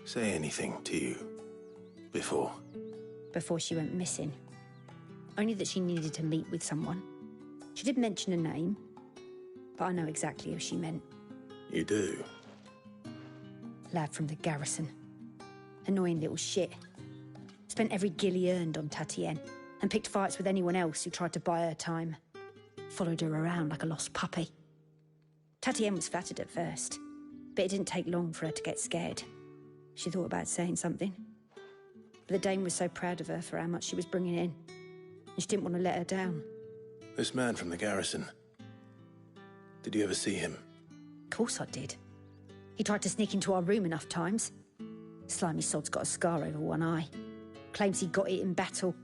say anything to you before? Before she went missing. Only that she needed to meet with someone. She did mention a name, but I know exactly who she meant. You do? Lad from the garrison. Annoying little shit. Spent every guil he earned on Tatienne, and picked fights with anyone else who tried to buy her time. Followed her around like a lost puppy. Tatienne was flattered at first, but it didn't take long for her to get scared. She thought about saying something. But the dame was so proud of her for how much she was bringing in, and she didn't want to let her down. This man from the garrison. Did you ever see him? Of course I did. He tried to sneak into our room enough times. Slimy sod's got a scar over one eye. Claims he got it in battle.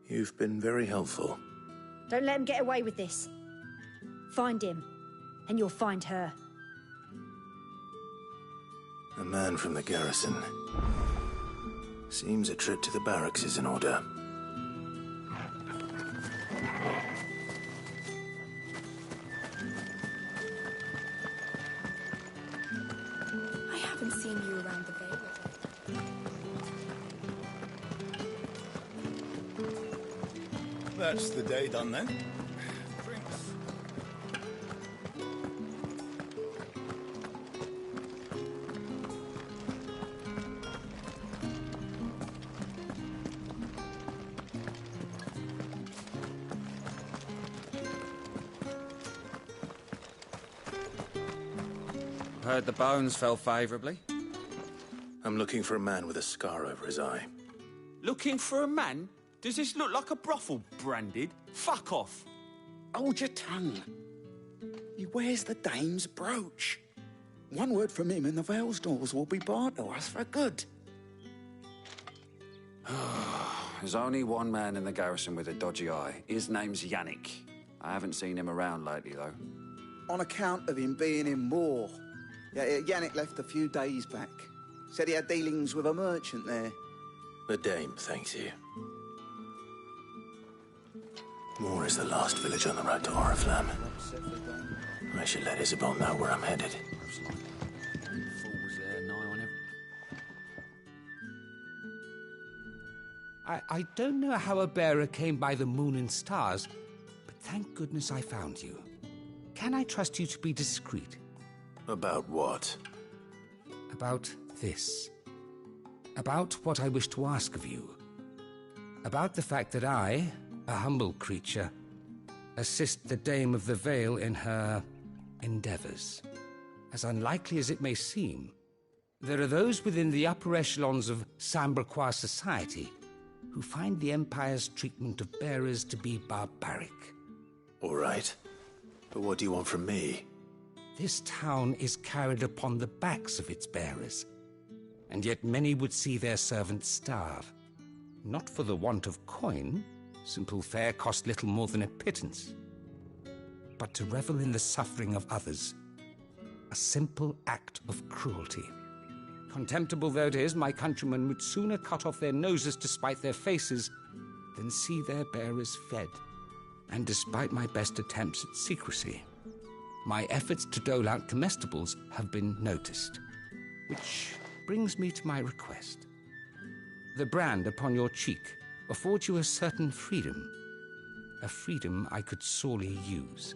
You've been very helpful. Don't let him get away with this. Find him, and you'll find her. A man from the garrison. Seems a trip to the barracks is in order. I haven't seen you around the Vale. That's the day done then. Drinks. Heard the bones fell favourably. I'm looking for a man with a scar over his eye. Looking for a man? Does this look like a brothel, Branded? Fuck off. Hold your tongue. He wears the dame's brooch. One word from him and the Vale's doors will be barred to us for good. There's only one man in the garrison with a dodgy eye. His name's Yannick. I haven't seen him around lately, though. On account of him being in war. Yeah, Yannick left a few days back. Said he had dealings with a merchant there. The dame thanks you. Moor is the last village on the road to Oriflamme. I should let Isabel know where I'm headed. I don't know how a bearer came by the moon and stars, but thank goodness I found you. Can I trust you to be discreet? About what? About this. About what I wish to ask of you. About the fact that I, a humble creature, assist the Dame of the Vale in her endeavours. As unlikely as it may seem, there are those within the upper echelons of Sambraquois society who find the Empire's treatment of bearers to be barbaric. All right. But what do you want from me? This town is carried upon the backs of its bearers, and yet many would see their servants starve. Not for the want of coin, simple fare cost little more than a pittance, but to revel in the suffering of others, a simple act of cruelty. Contemptible though it is, my countrymen would sooner cut off their noses to spite their faces than see their bearers fed. And despite my best attempts at secrecy, my efforts to dole out comestibles have been noticed. Which brings me to my request. The brand upon your cheek affords you a certain freedom. A freedom I could sorely use.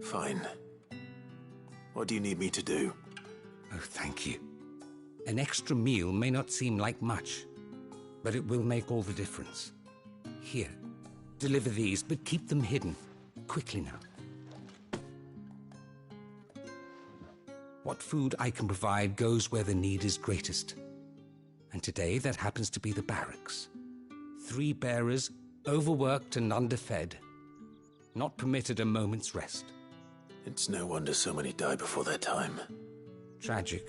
Fine. What do you need me to do? Oh, thank you. An extra meal may not seem like much, but it will make all the difference. Here, deliver these, but keep them hidden. Quickly now. What food I can provide goes where the need is greatest. And today that happens to be the barracks. 3 bearers, overworked and underfed. not permitted a moment's rest. It's no wonder so many die before their time. Tragic,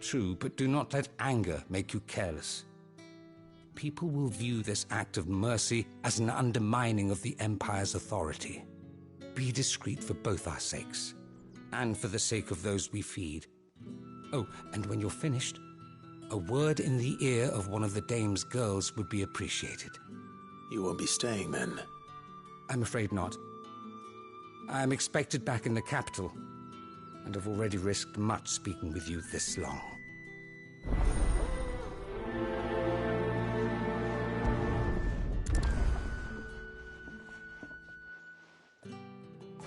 true, but do not let anger make you careless. People will view this act of mercy as an undermining of the Empire's authority. Be discreet for both our sakes, and for the sake of those we feed. Oh, and when you're finished, a word in the ear of one of the dame's girls would be appreciated. You won't be staying then? I'm afraid not. I'm expected back in the capital, and have already risked much speaking with you this long.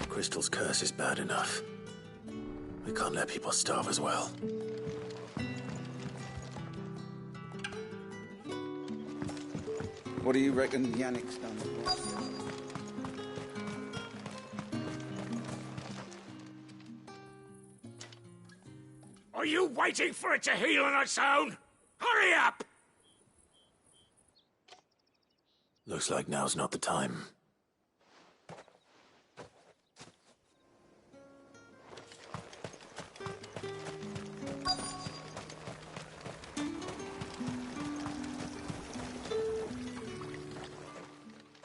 Crystal's curse is bad enough. We can't let people starve as well. What do you reckon Yannick's done? Are you waiting for it to heal on its own? Hurry up! Looks like now's not the time.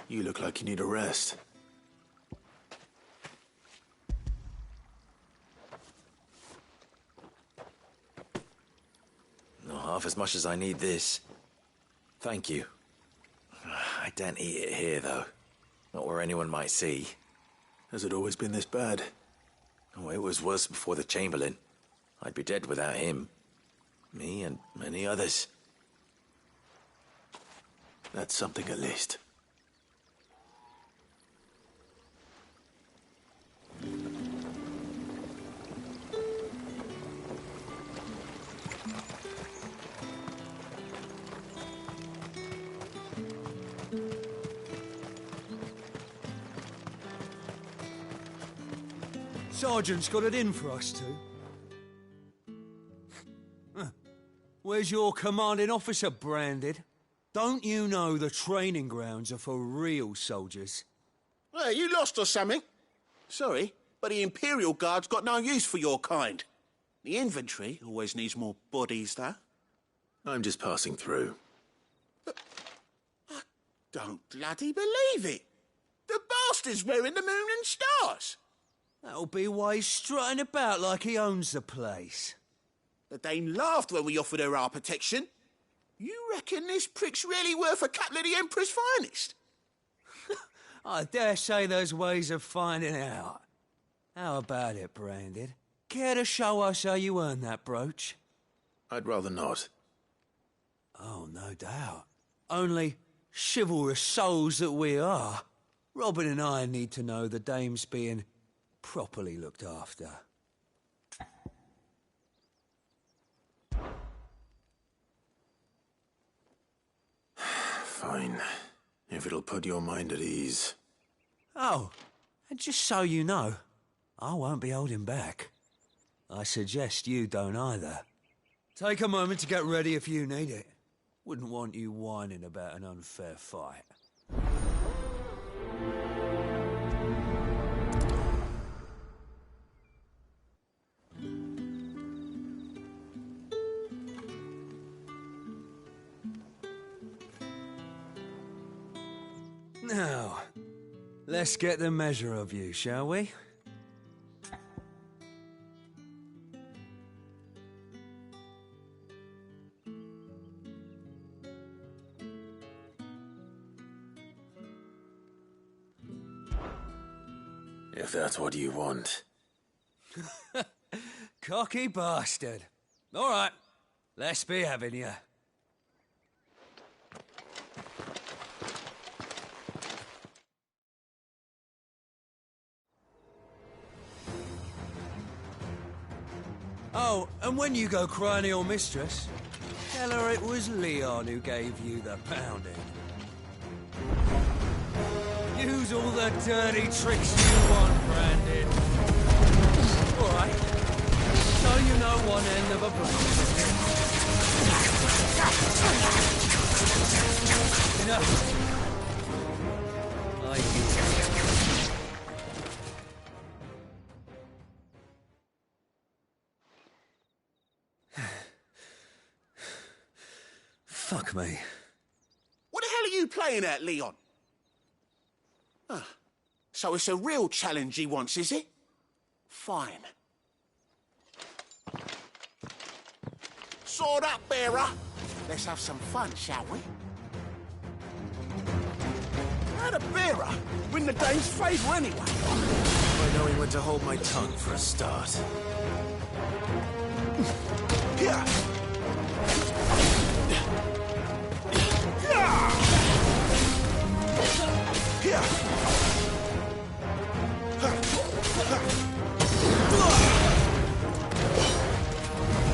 You look like you need a rest. Not half as much as I need this. Thank you. I don't eat it here, though. Not where anyone might see. Has it always been this bad? Oh, it was worse before the Chamberlain. I'd be dead without him. Me and many others. That's something at least. Sergeant's got it in for us two. Where's your commanding officer, Branded? Don't you know the training grounds are for real soldiers? Hey, you lost or something? Sorry, but the Imperial Guard's got no use for your kind. The infantry always needs more bodies, though. I'm just passing through. But I don't bloody believe it. The bastard's wearing the moon and stars. That'll be why he's strutting about like he owns the place. The Dame laughed when we offered her our protection. You reckon this prick's really worth a couple of the Emperor's finest? I dare say there's ways of finding out. How about it, Branded? Care to show us how you earned that brooch? I'd rather not. Oh, no doubt. Only chivalrous souls that we are, Robin and I need to know the Dame's being properly looked after. Fine. If it'll put your mind at ease. Oh, and just so you know, I won't be holding back. I suggest you don't either. Take a moment to get ready if you need it. Wouldn't want you whining about an unfair fight. Now, let's get the measure of you, shall we? If that's what you want. Cocky bastard. All right, let's be having you. Oh, and when you go crying to your mistress, tell her it was Leon who gave you the pounding. Use all the dirty tricks you want, Brandon. All right. So you know one end of a broom. Enough. Fuck me. What the hell are you playing at, Leon? Ah, so it's a real challenge he wants, is it? Fine. Sword up, bearer. Let's have some fun, shall we? How'd a bearer win the dame's favour anyway? By knowing when to hold my tongue for a start. Here. Here.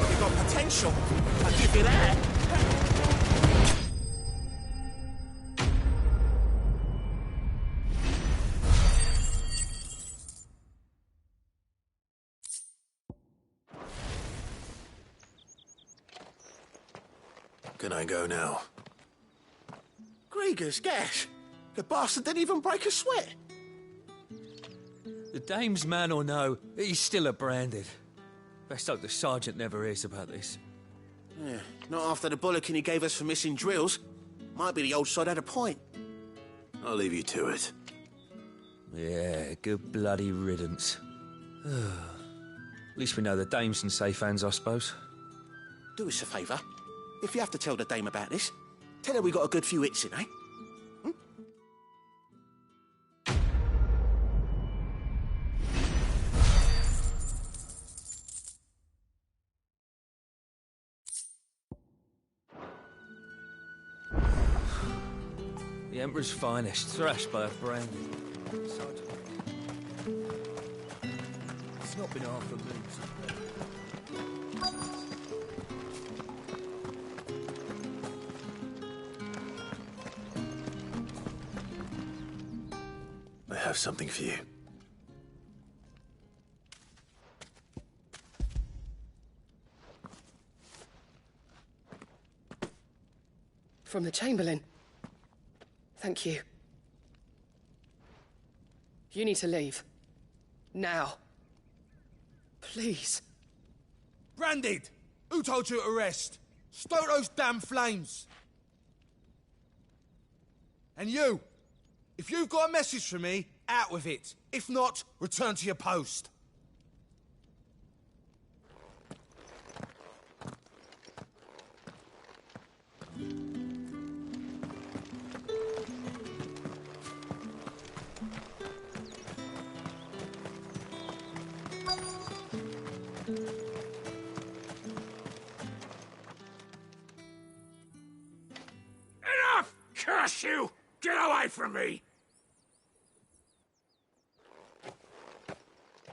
You got potential. I'll give you that. Can I go now? Grieger's gas. The bastard didn't even break a sweat. The dame's man or no, he's still a branded. Best hope the sergeant never hears about this. Yeah, not after the bollocking he gave us for missing drills. Might be the old sod had a point. I'll leave you to it. Yeah, good bloody riddance. At least we know the dame's in safe hands, I suppose. Do us a favour. If you have to tell the dame about this, tell her we got a good few hits in, eh? The Emperor's finest, thrashed by a branded. It's not been hard for me. I have something for you. From the Chamberlain. Thank you. You need to leave. Now. Please. Branded! Who told you to arrest? Stoke those damn flames! And you! If you've got a message for me, out with it. If not, return to your post. Enough! Curse you! Get away from me!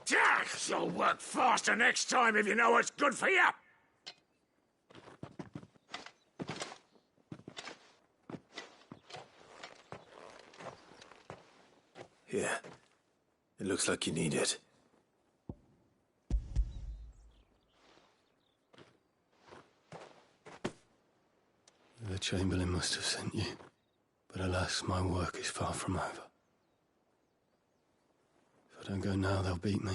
Jack, you'll work faster next time if you know what's good for you! Here. It looks like you need it. The Chamberlain must have sent you, but alas, my work is far from over. If I don't go now, they'll beat me.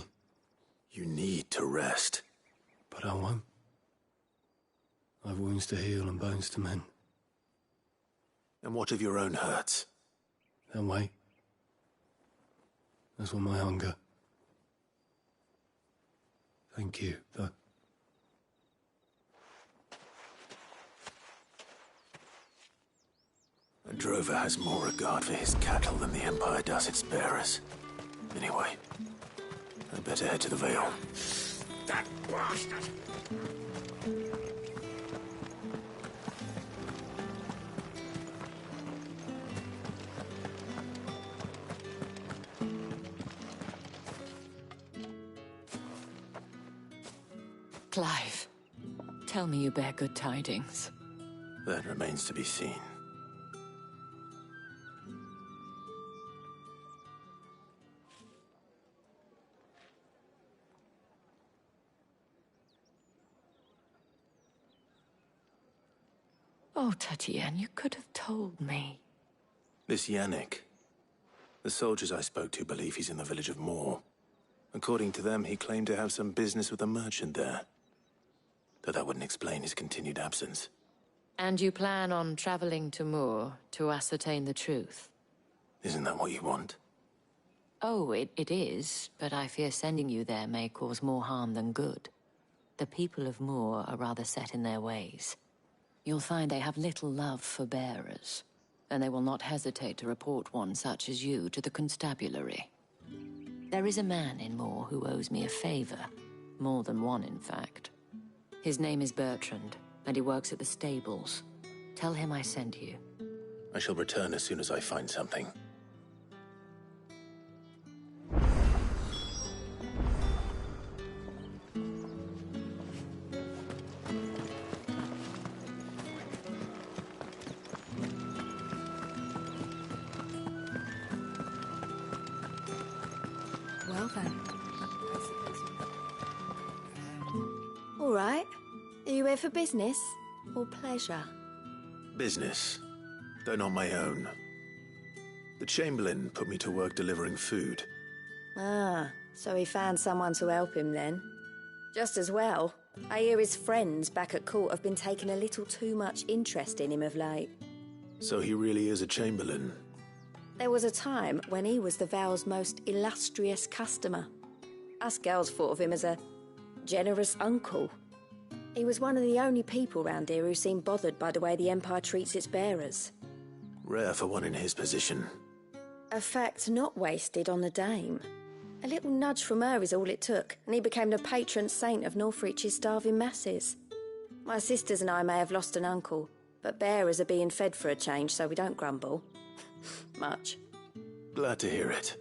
You need to rest. But I won't. I've wounds to heal and bones to mend. And what of your own hurts? They'll wait. As will my hunger. Thank you, though. A drover has more regard for his cattle than the Empire does its bearers. Anyway, I'd better head to the Vale. That bastard! Clive, tell me you bear good tidings. That remains to be seen. Oh, Tatienne, you could have told me. This Yannick. The soldiers I spoke to believe he's in the village of Moor. According to them, he claimed to have some business with a merchant there. Though that wouldn't explain his continued absence. And you plan on traveling to Moor to ascertain the truth? Isn't that what you want? Oh, it is, but I fear sending you there may cause more harm than good. The people of Moor are rather set in their ways. You'll find they have little love for bearers, and they will not hesitate to report one such as you to the constabulary. There is a man in Moor who owes me a favor. More than one, in fact. His name is Bertrand, and he works at the stables. Tell him I sent you. I shall return as soon as I find something. Well then. All right. Are you here for business or pleasure? Business, though not my own. The Chamberlain put me to work delivering food. Ah, so he found someone to help him then. Just as well. I hear his friends back at court have been taking a little too much interest in him of late. So he really is a Chamberlain. There was a time when he was the Vale's most illustrious customer. Us girls thought of him as a generous uncle. He was one of the only people round here who seemed bothered by the way the Empire treats its bearers. Rare for one in his position. A fact not wasted on the dame. A little nudge from her is all it took, and he became the patron saint of Northreach's starving masses. My sisters and I may have lost an uncle, but bearers are being fed for a change, so we don't grumble. Much. Glad to hear it.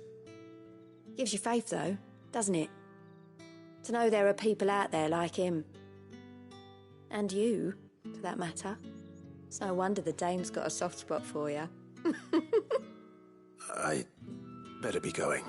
Gives you faith, though, doesn't it? To know there are people out there like him. And you, for that matter. It's no wonder the dame's got a soft spot for you. I better be going.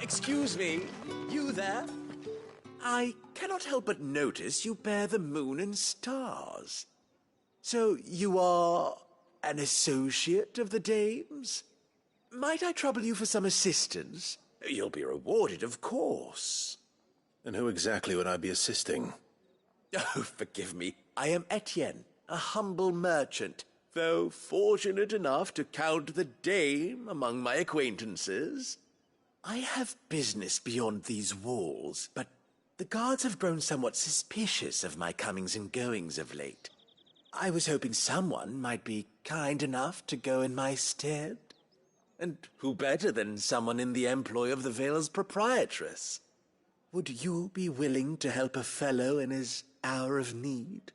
Excuse me, you there? I cannot help but notice you bear the moon and stars. So you are an associate of the dame's? Might I trouble you for some assistance? You'll be rewarded, of course. And who exactly would I be assisting? Oh, forgive me. I am Etienne, a humble merchant, though fortunate enough to count the dame among my acquaintances. I have business beyond these walls, but the guards have grown somewhat suspicious of my comings and goings of late. I was hoping someone might be kind enough to go in my stead. And who better than someone in the employ of the Vale's proprietress? Would you be willing to help a fellow in his hour of need?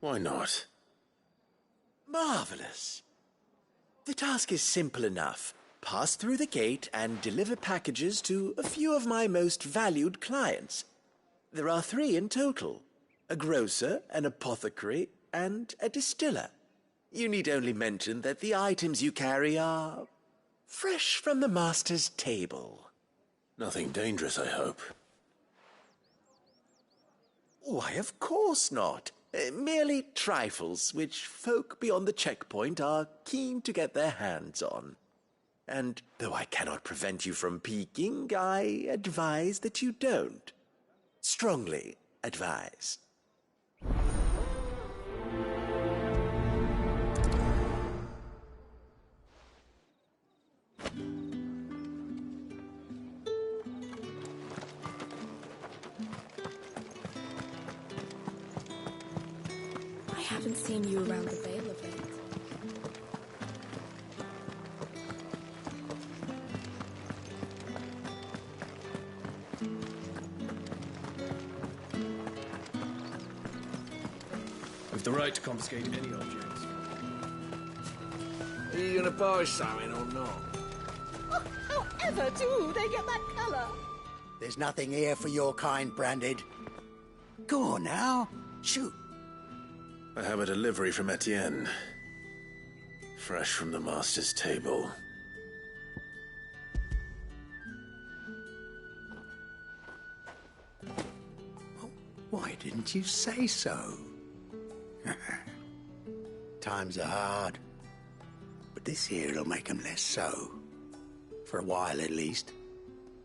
Why not? Marvelous. The task is simple enough. Pass through the gate and deliver packages to a few of my most valued clients. There are 3 in total. A grocer, an apothecary, and a distiller. You need only mention that the items you carry are fresh from the master's table. Nothing dangerous, I hope. Why, of course not. Merely trifles which folk beyond the checkpoint are keen to get their hands on. And though I cannot prevent you from peeking, I advise that you don't. Strongly advise. I haven't seen you around the Vale of late. We've the right to confiscate any objects. Are you gonna buy something or not? Oh, however do they get that colour? There's nothing here for your kind, Branded. Go on now. Shoot. I have a delivery from Etienne. Fresh from the master's table. Why didn't you say so? Times are hard. But this here'll make 'em less so. For a while, at least.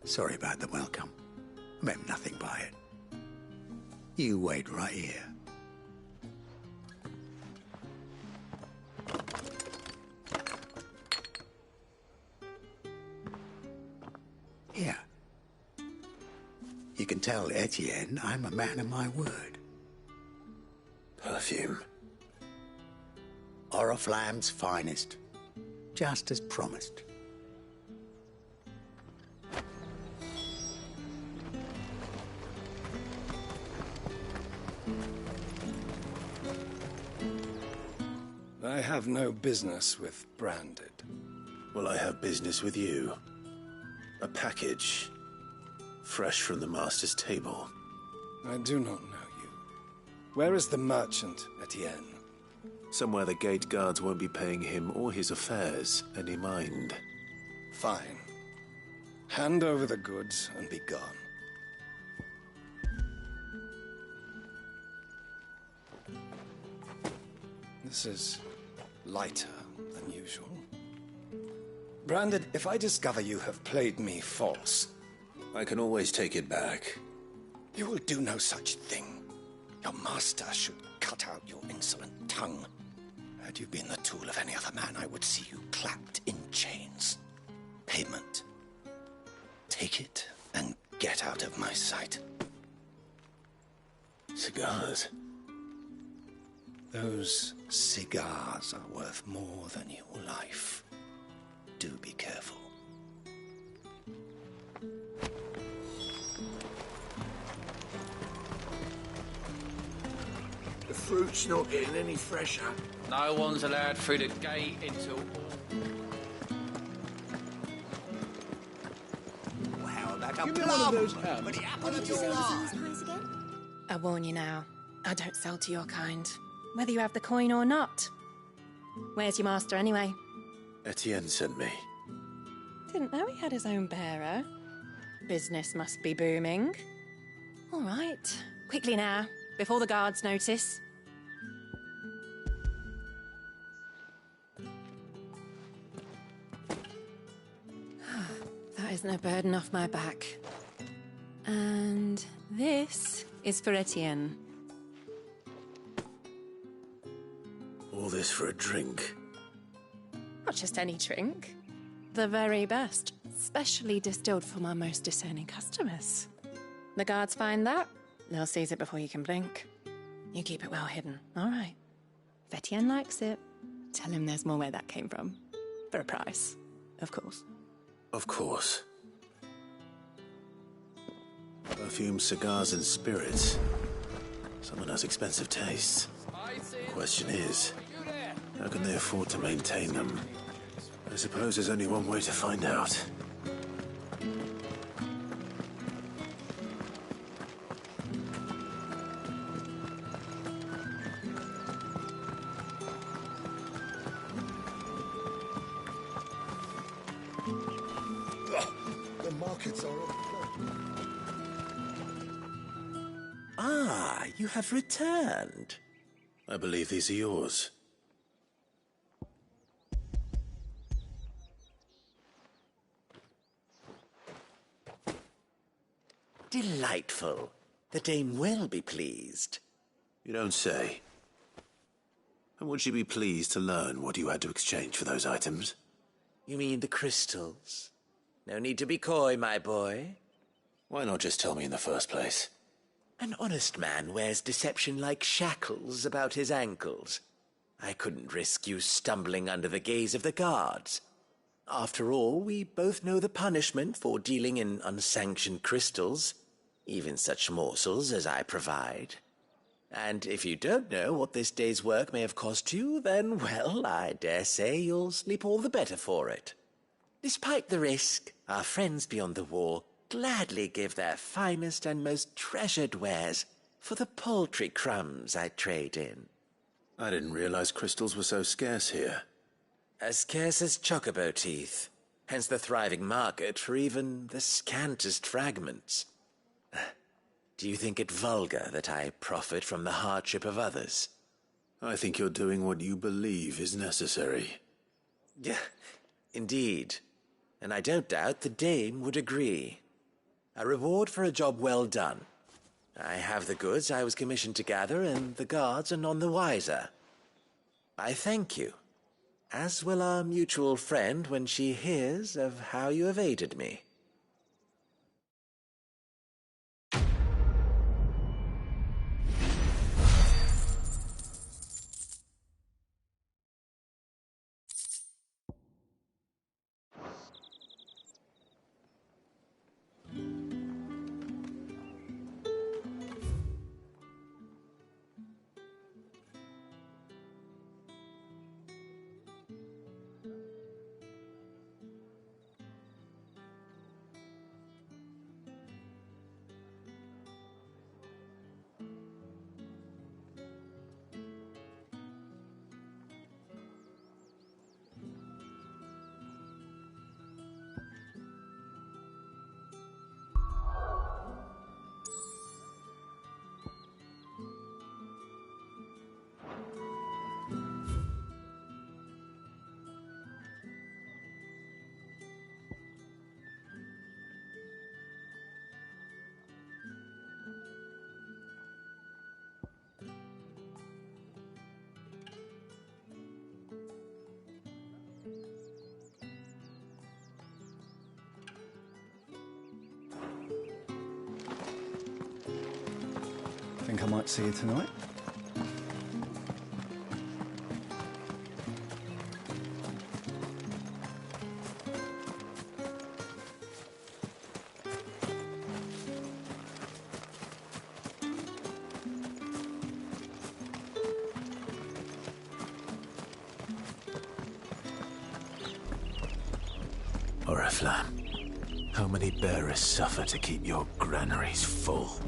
Sorry about the welcome. I meant nothing by it. You wait right here. Here. You can tell Etienne I'm a man of my word. Perfume. Oriflamme's finest. Just as promised. I have no business with Branded. Well, I have business with you. A package. Fresh from the master's table. I do not know you. Where is the merchant, Etienne? Somewhere the gate guards won't be paying him or his affairs any mind. Fine. Hand over the goods and be gone. This is lighter than usual. Branded, if I discover you have played me false... I can always take it back. You will do no such thing. Your master should cut out your insolent tongue. Had you been the tool of any other man, I would see you clapped in chains. Payment. Take it and get out of my sight. Cigars? Those cigars are worth more than your life. Do be careful. The fruit's not getting any fresher. No one's allowed through the gate until... Wow, like a Give me one of those plum. hams. But the apple What did of you say your was in eye. his price again? I warn you now, I don't sell to your kind, whether you have the coin or not. Where's your master anyway? Etienne sent me. Didn't know he had his own bearer. Business must be booming. All right, quickly now, before the guards notice. That isn't a burden off my back. And this is for Etienne. All this for a drink. Not just any drink. The very best, specially distilled for my most discerning customers. The guards find that, they'll seize it before you can blink. You keep it well hidden, all right? If Etienne likes it, tell him there's more where that came from. For a price, of course. Of course. Perfume, cigars, and spirits. Someone has expensive tastes. The question is, how can they afford to maintain them? I suppose there's only one way to find out. The markets are up. Ah, you have returned. I believe these are yours. Delightful. The dame will be pleased. You don't say. And would she be pleased to learn what you had to exchange for those items? You mean the crystals? No need to be coy, my boy. Why not just tell me in the first place? An honest man wears deception like shackles about his ankles. I couldn't risk you stumbling under the gaze of the guards. After all, we both know the punishment for dealing in unsanctioned crystals, even such morsels as I provide. And if you don't know what this day's work may have cost you, then, well, I dare say you'll sleep all the better for it. Despite the risk, our friends beyond the wall gladly give their finest and most treasured wares for the paltry crumbs I trade in. I didn't realize crystals were so scarce here. As scarce as chocobo teeth, hence the thriving market for even the scantest fragments. Do you think it vulgar that I profit from the hardship of others? I think you're doing what you believe is necessary. Yeah, indeed. And I don't doubt the dame would agree. A reward for a job well done. I have the goods I was commissioned to gather, and the guards are none the wiser. I thank you, as will our mutual friend when she hears of how you have aided me. Think I might see you tonight? Oriflamme, how many bearers suffer to keep your granaries full?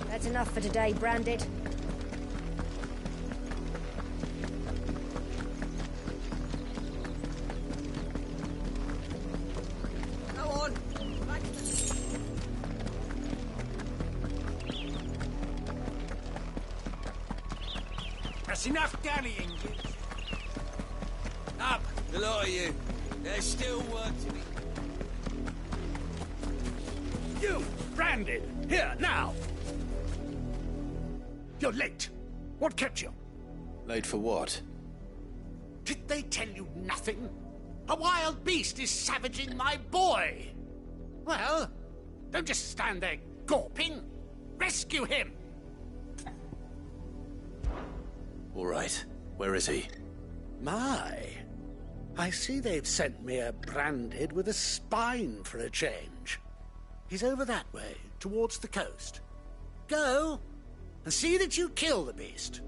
That's enough for today, Branded. Go on. That's enough dallying, you. Up, the lot of you. There's still work to be. You, Branded, here, now! You're late. What kept you? Late for what? Did they tell you nothing? A wild beast is savaging my boy. Well, don't just stand there gawping. Rescue him. All right. Where is he? My, I see they've sent me a Branded with a spine for a change. He's over that way, towards the coast. Go, and see that you kill the beast.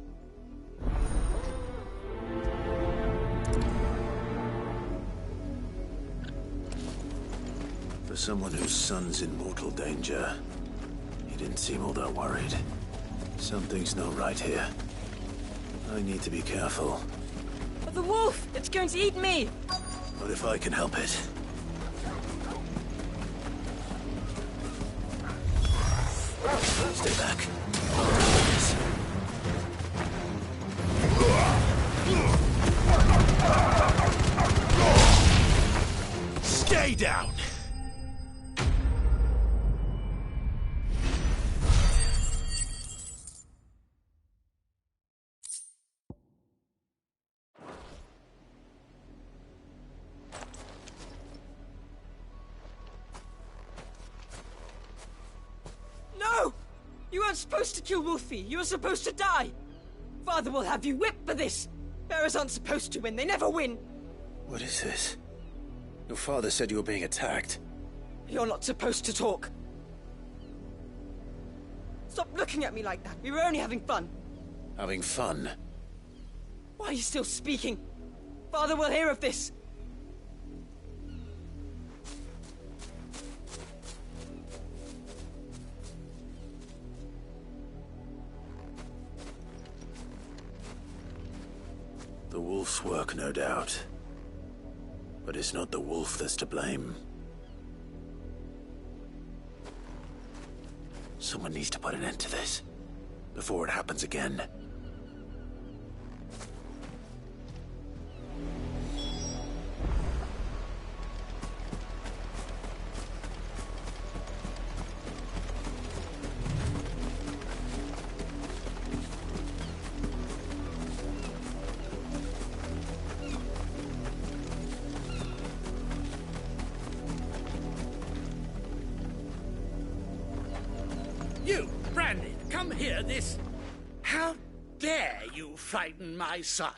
For someone whose son's in mortal danger, he didn't seem all that worried. Something's not right here. I need to be careful. The wolf! It's going to eat me! Not if I can help it. Stay back. Stay down! No! You weren't supposed to kill Wolfie. You were supposed to die. Father will have you whipped for this. Bearers aren't supposed to win. They never win. What is this? Your father said you were being attacked. You're not supposed to talk. Stop looking at me like that. We were only having fun. Having fun? Why are you still speaking? Father will hear of this. The wolf's work, no doubt. But it's not the wolf that's to blame. Someone needs to put an end to this, before it happens again. You, Brandon, come here, this... How dare you frighten my son?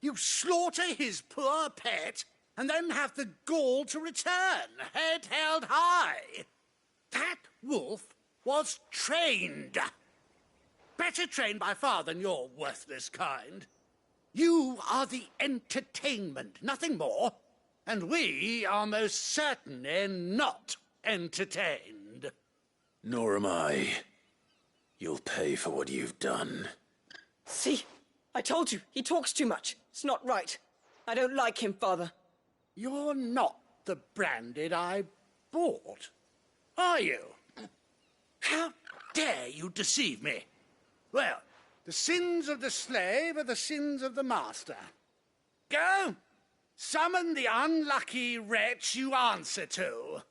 You slaughter his poor pet, and then have the gall to return, head held high. That wolf was trained. Better trained by far than your worthless kind. You are the entertainment, nothing more. And we are most certainly not entertained. Nor am I. You'll pay for what you've done. See? I told you, he talks too much. It's not right. I don't like him, Father. You're not the Branded I bought, are you? How dare you deceive me? Well, the sins of the slave are the sins of the master. Go, summon the unlucky wretch you answer to.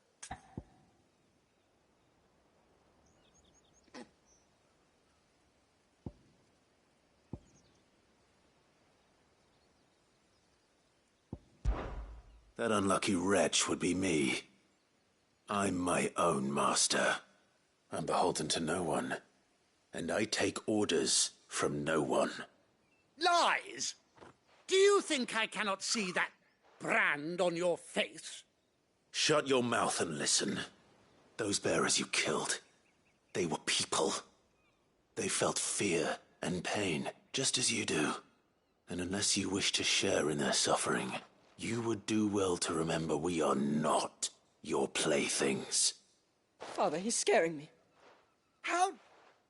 That unlucky wretch would be me. I'm my own master. I'm beholden to no one. And I take orders from no one. Lies! Do you think I cannot see that brand on your face? Shut your mouth and listen. Those bearers you killed, they were people. They felt fear and pain, just as you do. And unless you wish to share in their suffering, you would do well to remember we are not your playthings. Father, he's scaring me. How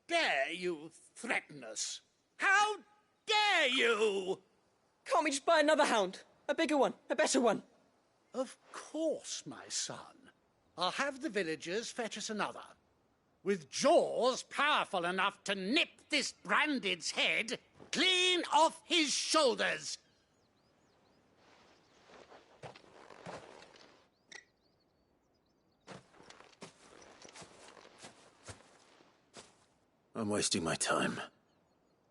dare you threaten us? How dare you? Can't we just buy another hound? A bigger one, a better one. Of course, my son. I'll have the villagers fetch us another. With jaws powerful enough to nip this Branded's head clean off his shoulders. I'm wasting my time.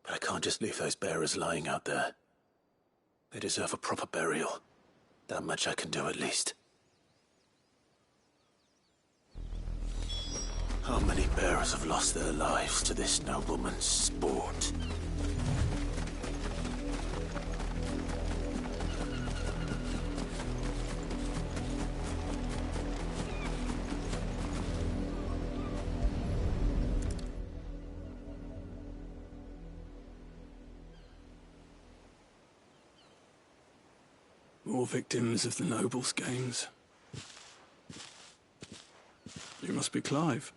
But I can't just leave those bearers lying out there. They deserve a proper burial. That much I can do at least. How many bearers have lost their lives to this nobleman's sport? More victims of the nobles' games. You must be Clive.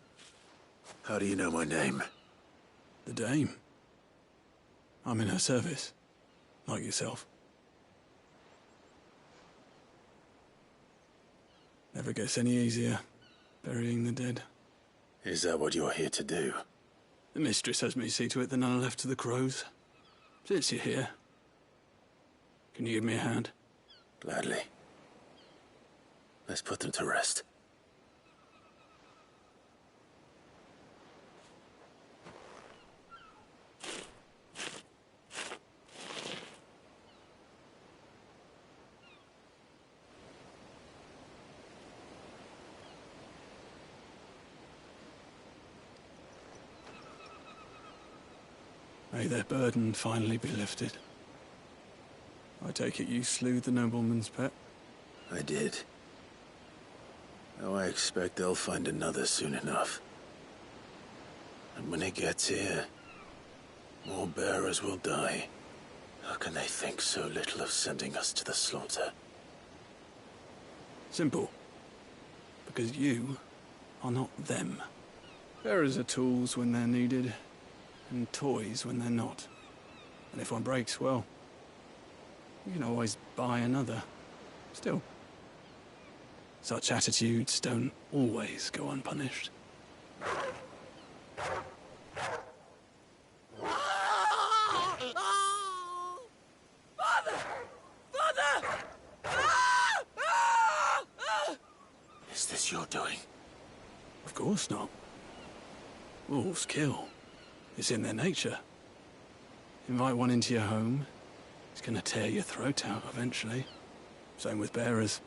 How do you know my name? The Dame. I'm in her service, like yourself. Never gets any easier, burying the dead. Is that what you're here to do? The mistress has me see to it that none are left to the crows. Since you're here, can you give me a hand? Gladly. Let's put them to rest. May their burden finally be lifted. I take it you slew the nobleman's pet? I did. Now I expect they'll find another soon enough. And when it gets here, more bearers will die. How can they think so little of sending us to the slaughter? Simple. Because you are not them. Bearers are tools when they're needed, and toys when they're not. And if one breaks, well, you can always buy another. Still, such attitudes don't always go unpunished. Is this your doing? Of course not. Wolves kill. It's in their nature. Invite one into your home, it's gonna tear your throat out eventually. Same with bearers.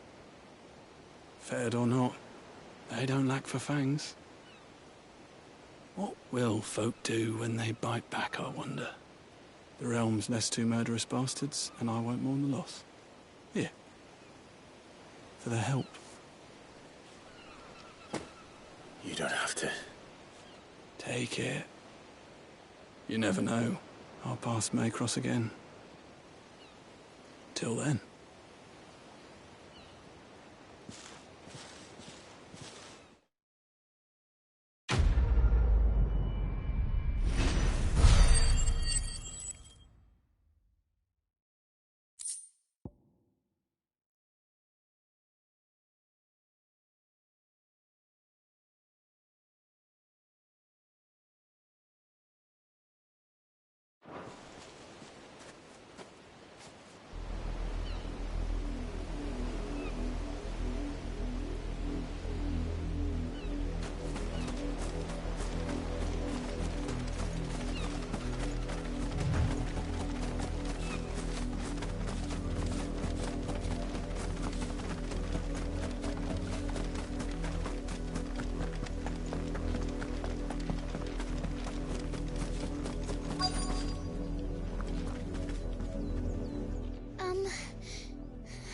Fed or not, they don't lack for fangs. What will folk do when they bite back, I wonder? The realm's less two murderous bastards, and I won't mourn the loss. Here. For their help. You don't have to. Take it. You never know. Our paths may cross again. Till then.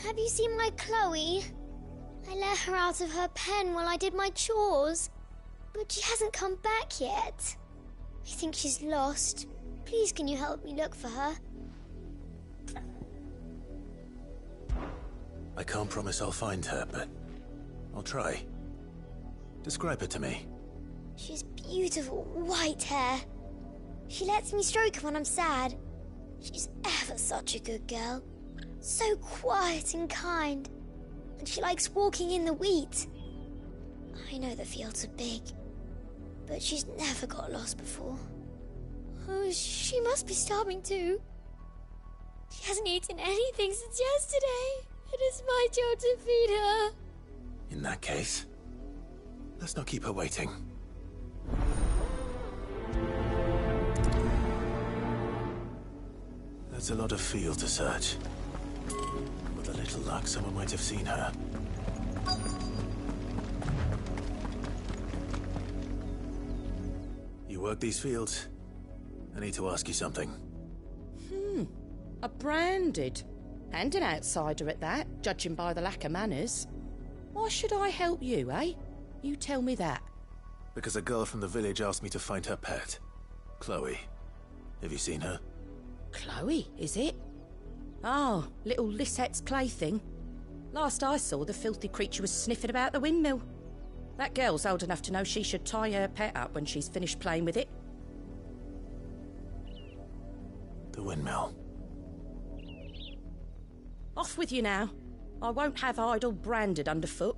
Have you seen my Chloe? I let her out of her pen while I did my chores, but she hasn't come back yet. I think she's lost. Please, can you help me look for her? I can't promise I'll find her, but I'll try. Describe her to me. She's beautiful white hair. She lets me stroke her when I'm sad. She's ever such a good girl. So quiet and kind. And she likes walking in the wheat. I know the fields are big, but she's never got lost before. Oh, she must be starving too. She hasn't eaten anything since yesterday. It is my job to feed her. In that case, let's not keep her waiting. That's a lot of field to search. With a little luck, someone might have seen her. You work these fields? I need to ask you something. A branded. And an outsider at that, judging by the lack of manners. Why should I help you, eh? You tell me that. Because a girl from the village asked me to find her pet. Chloe. Have you seen her? Chloe, is it? Oh, little Lisette's plaything. Last I saw, the filthy creature was sniffing about the windmill. That girl's old enough to know she should tie her pet up when she's finished playing with it. The windmill. Off with you now. I won't have idle branded underfoot.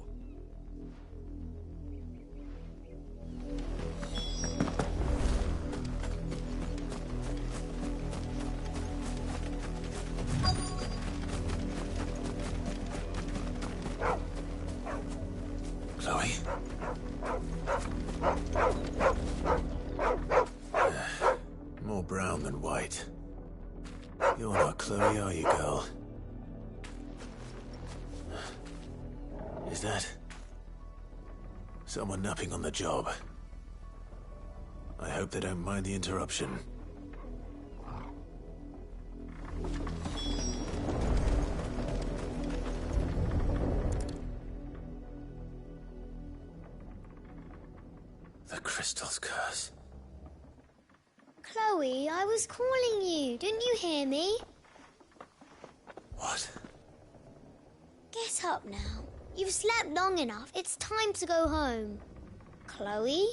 Chloe? More brown than white. You're not Chloe, are you, girl? Is that someone napping on the job? I hope they don't mind the interruption. The crystal's curse. Chloe, I was calling you. Didn't you hear me? What? Get up now. You've slept long enough. It's time to go home. Chloe?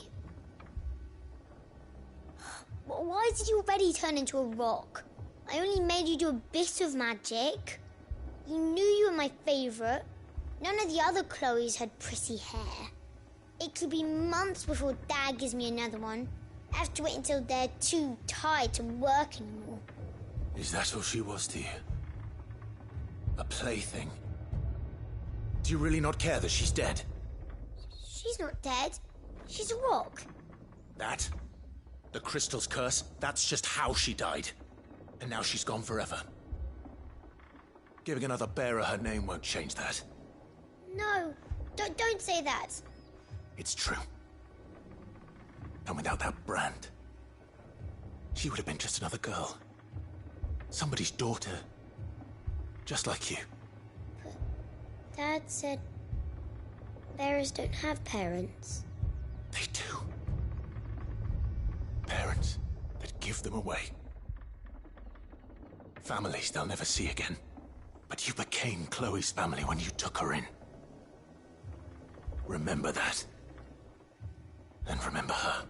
Why did you already turn into a rock? I only made you do a bit of magic. You knew you were my favourite. None of the other Chloes had pretty hair. It could be months before Dad gives me another one. I have to wait until they're too tired to work anymore. Is that all she was to you? A plaything? Do you really not care that she's dead? She's not dead. She's a rock. That? The crystal's curse? That's just how she died. And now she's gone forever. Giving another bearer her name won't change that. No, don't say that. It's true. And without that brand, she would have been just another girl. Somebody's daughter. Just like you. Dad said bearers don't have parents. They do. Parents that give them away. Families they'll never see again. But you became Chloe's family when you took her in. Remember that. And remember her.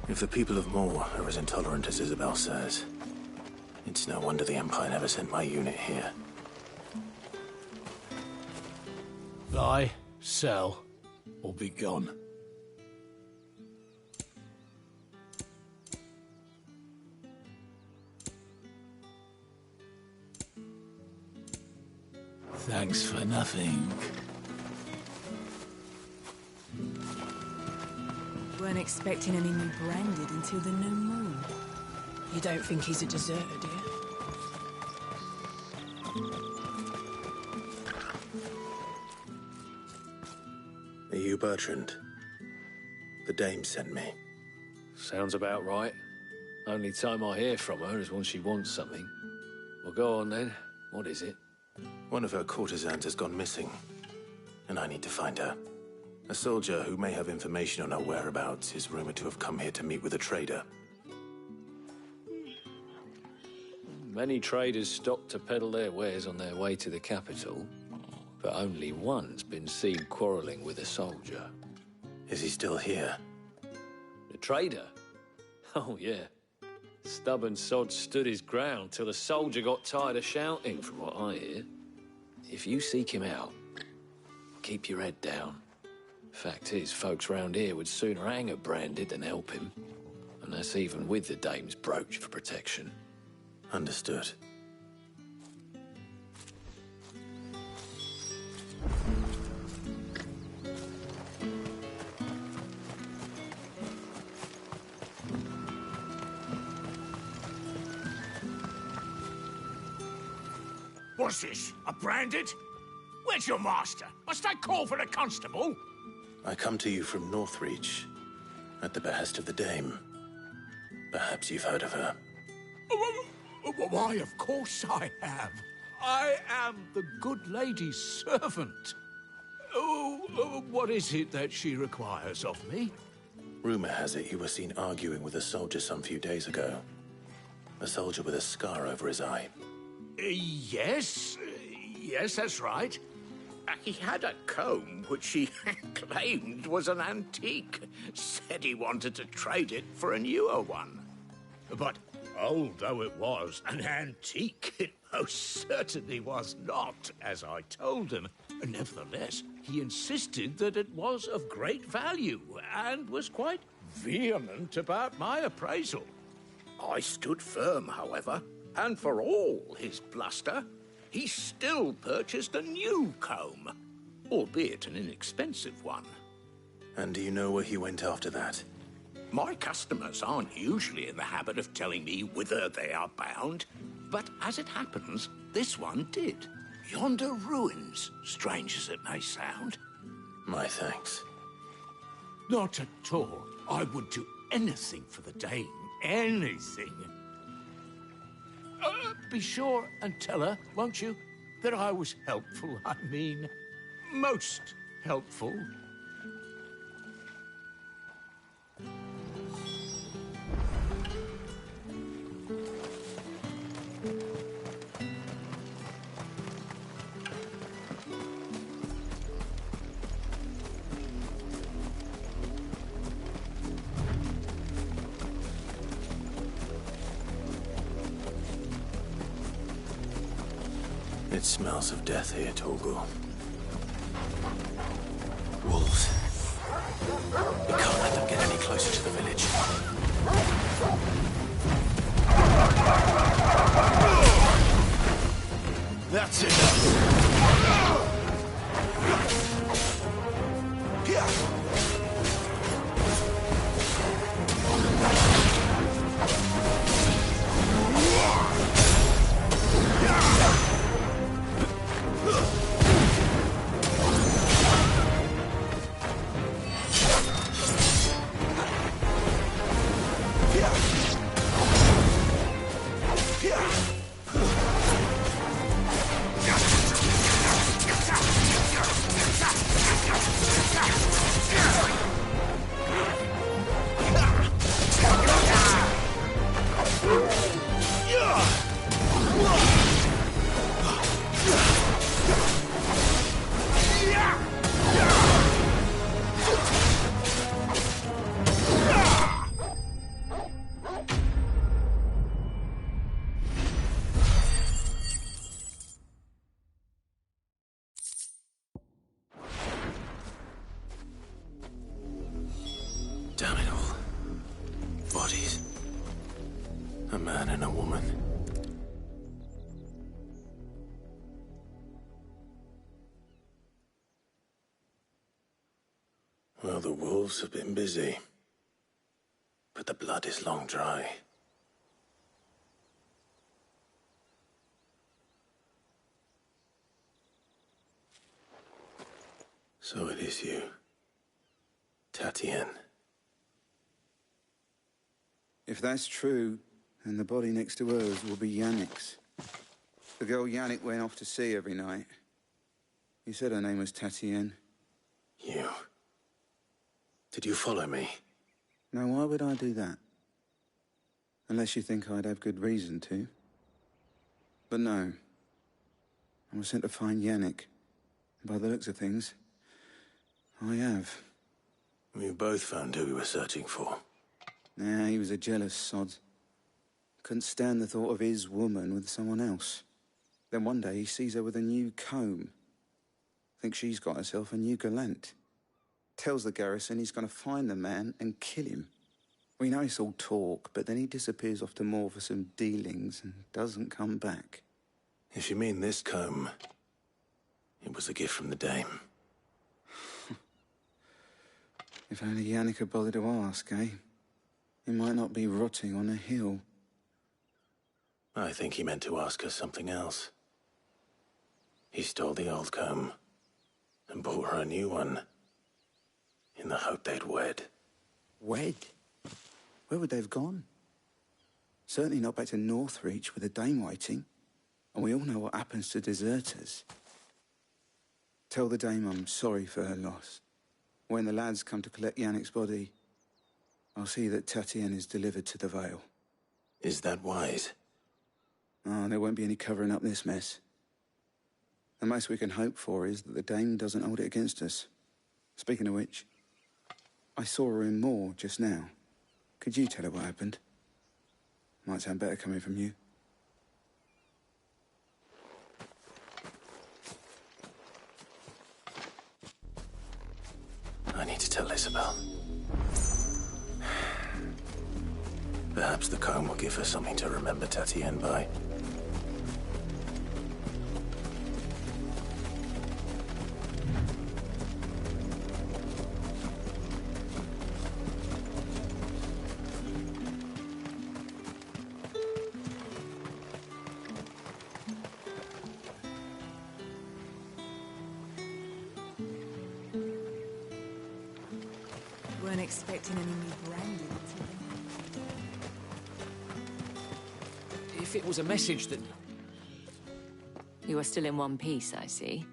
If the people of Moor are as intolerant as Isabel says, it's no wonder the Empire never sent my unit here. Buy, sell, or be gone. Thanks for nothing. Weren't expecting any new branded until the new moon. You don't think he's a deserter, do you? Are you Bertrand? The dame sent me. Sounds about right. Only time I hear from her is when she wants something. Well, go on then. What is it? One of her courtesans has gone missing, and I need to find her. A soldier who may have information on her whereabouts is rumored to have come here to meet with a trader. Many traders stop to peddle their wares on their way to the capital, but only one's been seen quarrelling with a soldier. Is he still here? The trader? Oh, yeah. Stubborn sod stood his ground till the soldier got tired of shouting, from what I hear. If you seek him out, keep your head down. Fact is, folks round here would sooner hang a branded than help him. And that's even with the dame's brooch for protection. Understood. What's this? A branded? Where's your master? Must I call for the constable? I come to you from Northreach, at the behest of the dame. Perhaps you've heard of her. Why, of course I have. I am the good lady's servant. Oh, what is it that she requires of me? Rumor has it you were seen arguing with a soldier some few days ago. A soldier with a scar over his eye. Yes, that's right. He had a comb which he claimed was an antique. Said he wanted to trade it for a newer one. But old though it was, an antique it most certainly was not, as I told him. Nevertheless, he insisted that it was of great value and was quite vehement about my appraisal. I stood firm, however, and for all his bluster, he still purchased a new comb, albeit an inexpensive one. And do you know where he went after that? My customers aren't usually in the habit of telling me whither they are bound, but as it happens, this one did. Yonder ruins, strange as it may sound. My thanks. Not at all. I would do anything for the dame. Anything. Be sure and tell her, won't you, that I was helpful. I mean, most helpful. It smells of death here, Torgal. Wolves. We can't let them get any closer to the village. That's enough! Damn it all. Bodies. A man and a woman. Well, the wolves have been busy. But the blood is long dry. So it is you, Tatienne. If that's true, then the body next to hers will be Yannick's. The girl Yannick went off to sea every night. He said her name was Tatienne. You? Did you follow me? Now, why would I do that? Unless you think I'd have good reason to. But no. I was sent to find Yannick. By the looks of things, I have. We both found who we were searching for. Nah, he was a jealous sod. Couldn't stand the thought of his woman with someone else. Then one day he sees her with a new comb. Thinks she's got herself a new gallant. Tells the garrison he's going to find the man and kill him. We know it's all talk, but then he disappears off to Moor for some dealings and doesn't come back. If you mean this comb, it was a gift from the dame. If only Yannick had bothered to ask, eh? He might not be rotting on a hill. I think he meant to ask her something else. He stole the old comb and bought her a new one in the hope they'd wed. Wed? Where would they have gone? Certainly not back to Northreach with a dame waiting. And we all know what happens to deserters. Tell the dame I'm sorry for her loss. When the lads come to collect Yannick's body, I'll see that Tatienne is delivered to the Vale. Is that wise? Oh, there won't be any covering up this mess. The most we can hope for is that the dame doesn't hold it against us. Speaking of which, I saw her in Moor just now. Could you tell her what happened? Might sound better coming from you. I need to tell Isabel. Perhaps the comb will give her something to remember Tatienne by. Weren't expecting any new branding today. If it was a message that... You are still in one piece, I see.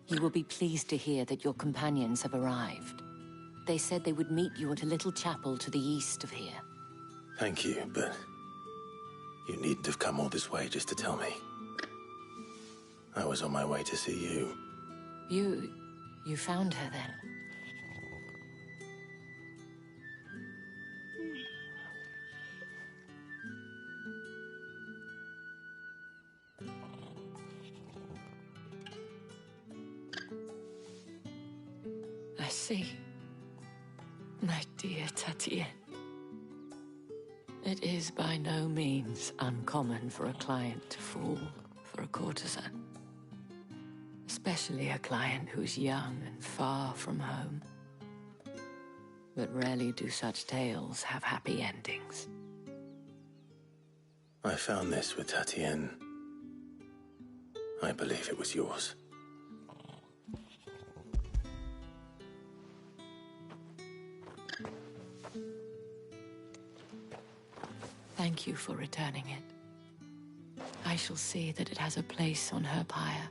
You will be pleased to hear that your companions have arrived. They said they would meet you at a little chapel to the east of here. Thank you, but you needn't have come all this way just to tell me. I was on my way to see you. You found her then? I see. My dear Tatienne. It is by no means uncommon for a client to fall for a courtesan. Especially a client who's young and far from home. But rarely do such tales have happy endings. I found this with Tatienne. I believe it was yours. Thank you for returning it. I shall see that it has a place on her pyre.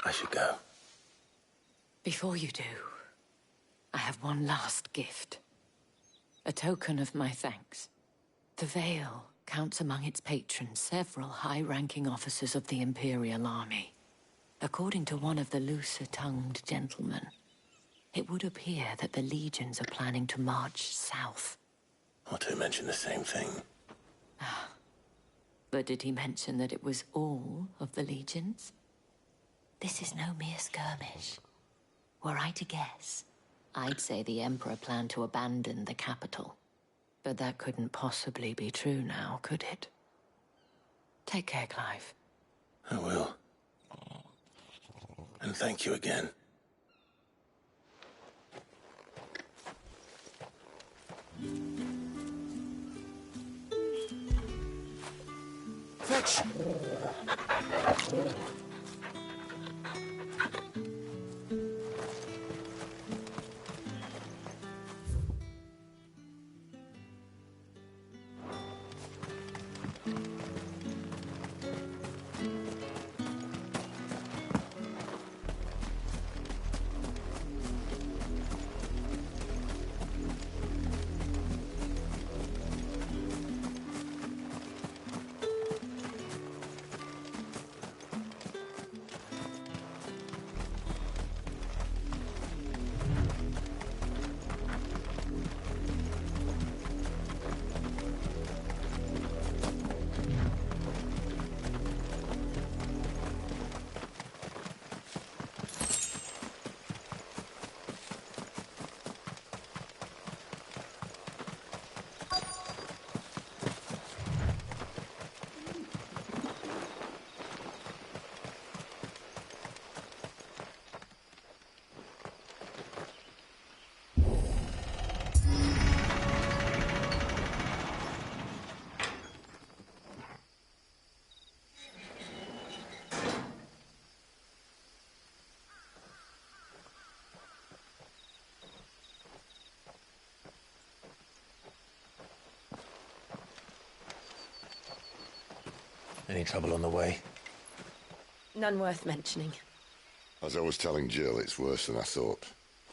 I should go. Before you do, I have one last gift. A token of my thanks. The Vale counts among its patrons several high-ranking officers of the Imperial Army. According to one of the looser-tongued gentlemen, it would appear that the legions are planning to march south. Not to mention the same thing. But did he mention that it was all of the legions? This is no mere skirmish. Were I to guess, I'd say the Emperor planned to abandon the capital. But that couldn't possibly be true now, could it? Take care, Clive. I will. And thank you again. Fetch! Any trouble on the way? None worth mentioning. As I was telling Jill, it's worse than I thought.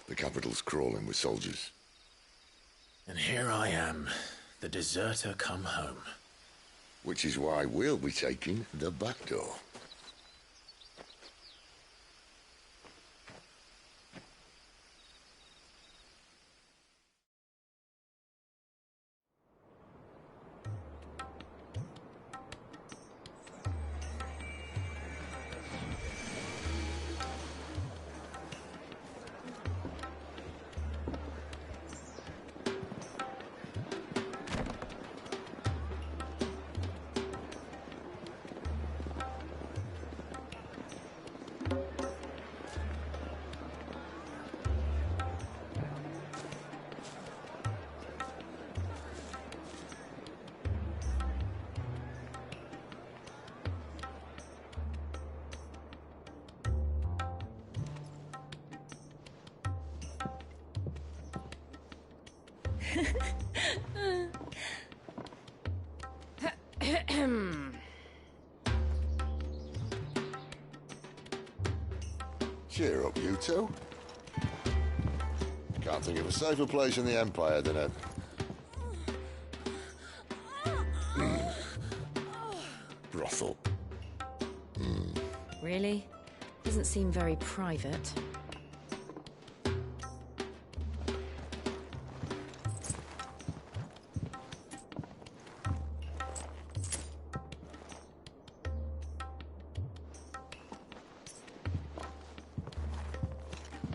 The capital's crawling with soldiers. And here I am, the deserter come home. Which is why we'll be taking the back door. Cheer up, you two. Can't think of a safer place in the Empire than a... brothel. Really? Doesn't seem very private.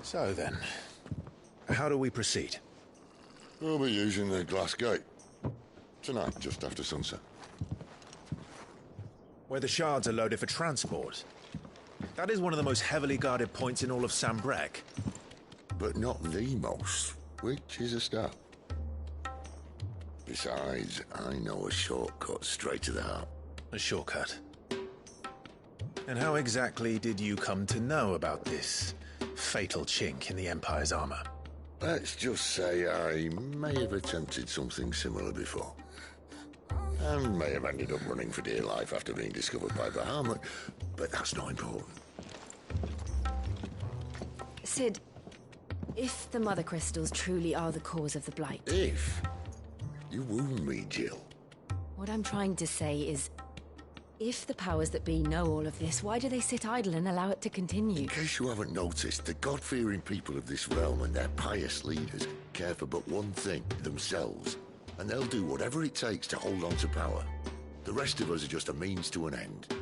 So then, how do we proceed? We'll be using the glass gate. Tonight, just after sunset. Where the shards are loaded for transport. That is one of the most heavily guarded points in all of Sambrec. But not the most, which is a start. Besides, I know a shortcut straight to the heart. A shortcut? And how exactly did you come to know about this fatal chink in the Empire's armor? Let's just say I may have attempted something similar before. And may have ended up running for dear life after being discovered by Bahamut, but that's not important. Sid, if the Mother Crystals truly are the cause of the Blight... If? You wound me, Jill. What I'm trying to say is, if the powers that be know all of this, why do they sit idle and allow it to continue? In case you haven't noticed, the God-fearing people of this realm and their pious leaders care for but one thing, themselves. And they'll do whatever it takes to hold on to power. The rest of us are just a means to an end.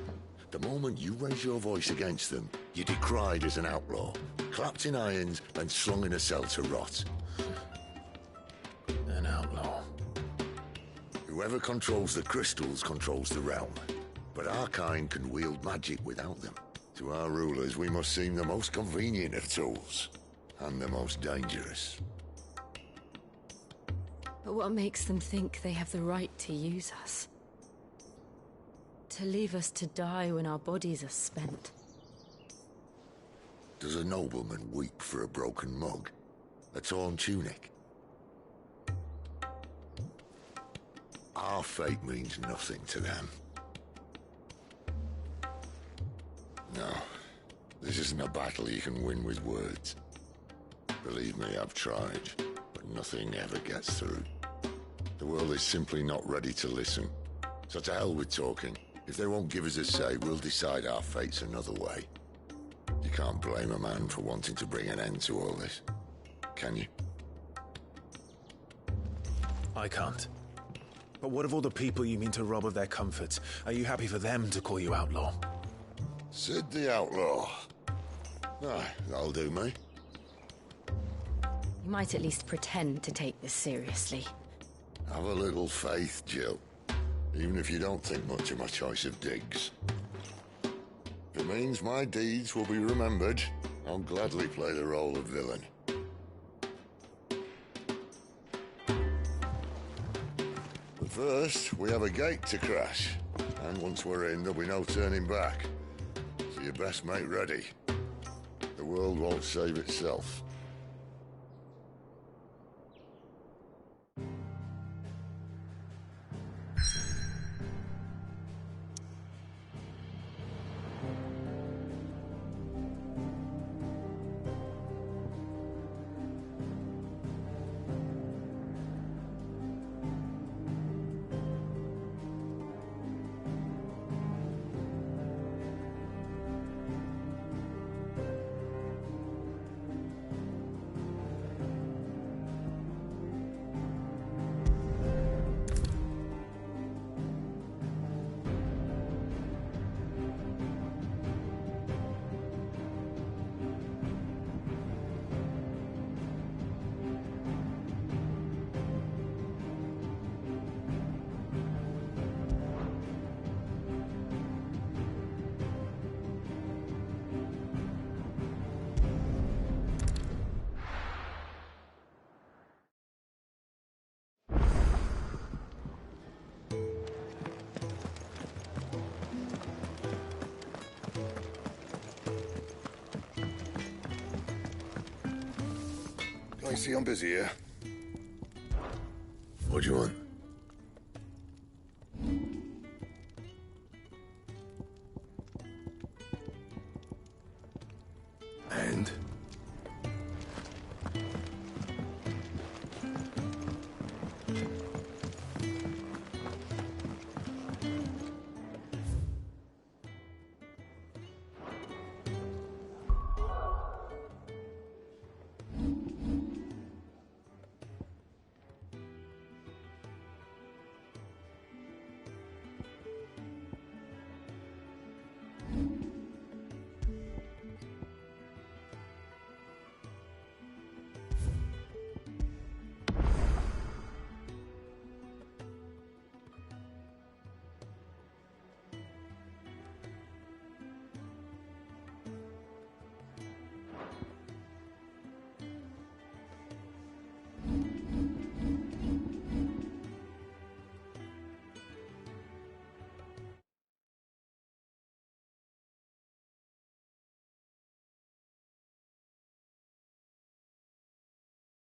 The moment you raise your voice against them, you're decried as an outlaw, clapped in irons and slung in a cell to rot. An outlaw. Whoever controls the crystals controls the realm. But our kind can wield magic without them. To our rulers, we must seem the most convenient of tools, and the most dangerous. But what makes them think they have the right to use us? To leave us to die when our bodies are spent? Does a nobleman weep for a broken mug? A torn tunic? Our fate means nothing to them. No, this isn't a battle you can win with words. Believe me, I've tried, but nothing ever gets through. The world is simply not ready to listen. So to hell with talking. If they won't give us a say, we'll decide our fates another way. You can't blame a man for wanting to bring an end to all this, can you? I can't. But what of all the people you mean to rob of their comforts? Are you happy for them to call you outlaw? Sid the Outlaw. Aye, that'll do me. You might at least pretend to take this seriously. Have a little faith, Jill. Even if you don't think much of my choice of digs. If it means my deeds will be remembered, I'll gladly play the role of villain. But first, we have a gate to crash. And once we're in, there'll be no turning back. So you best make ready. The world won't save itself. I see I'm busy here. What do you want?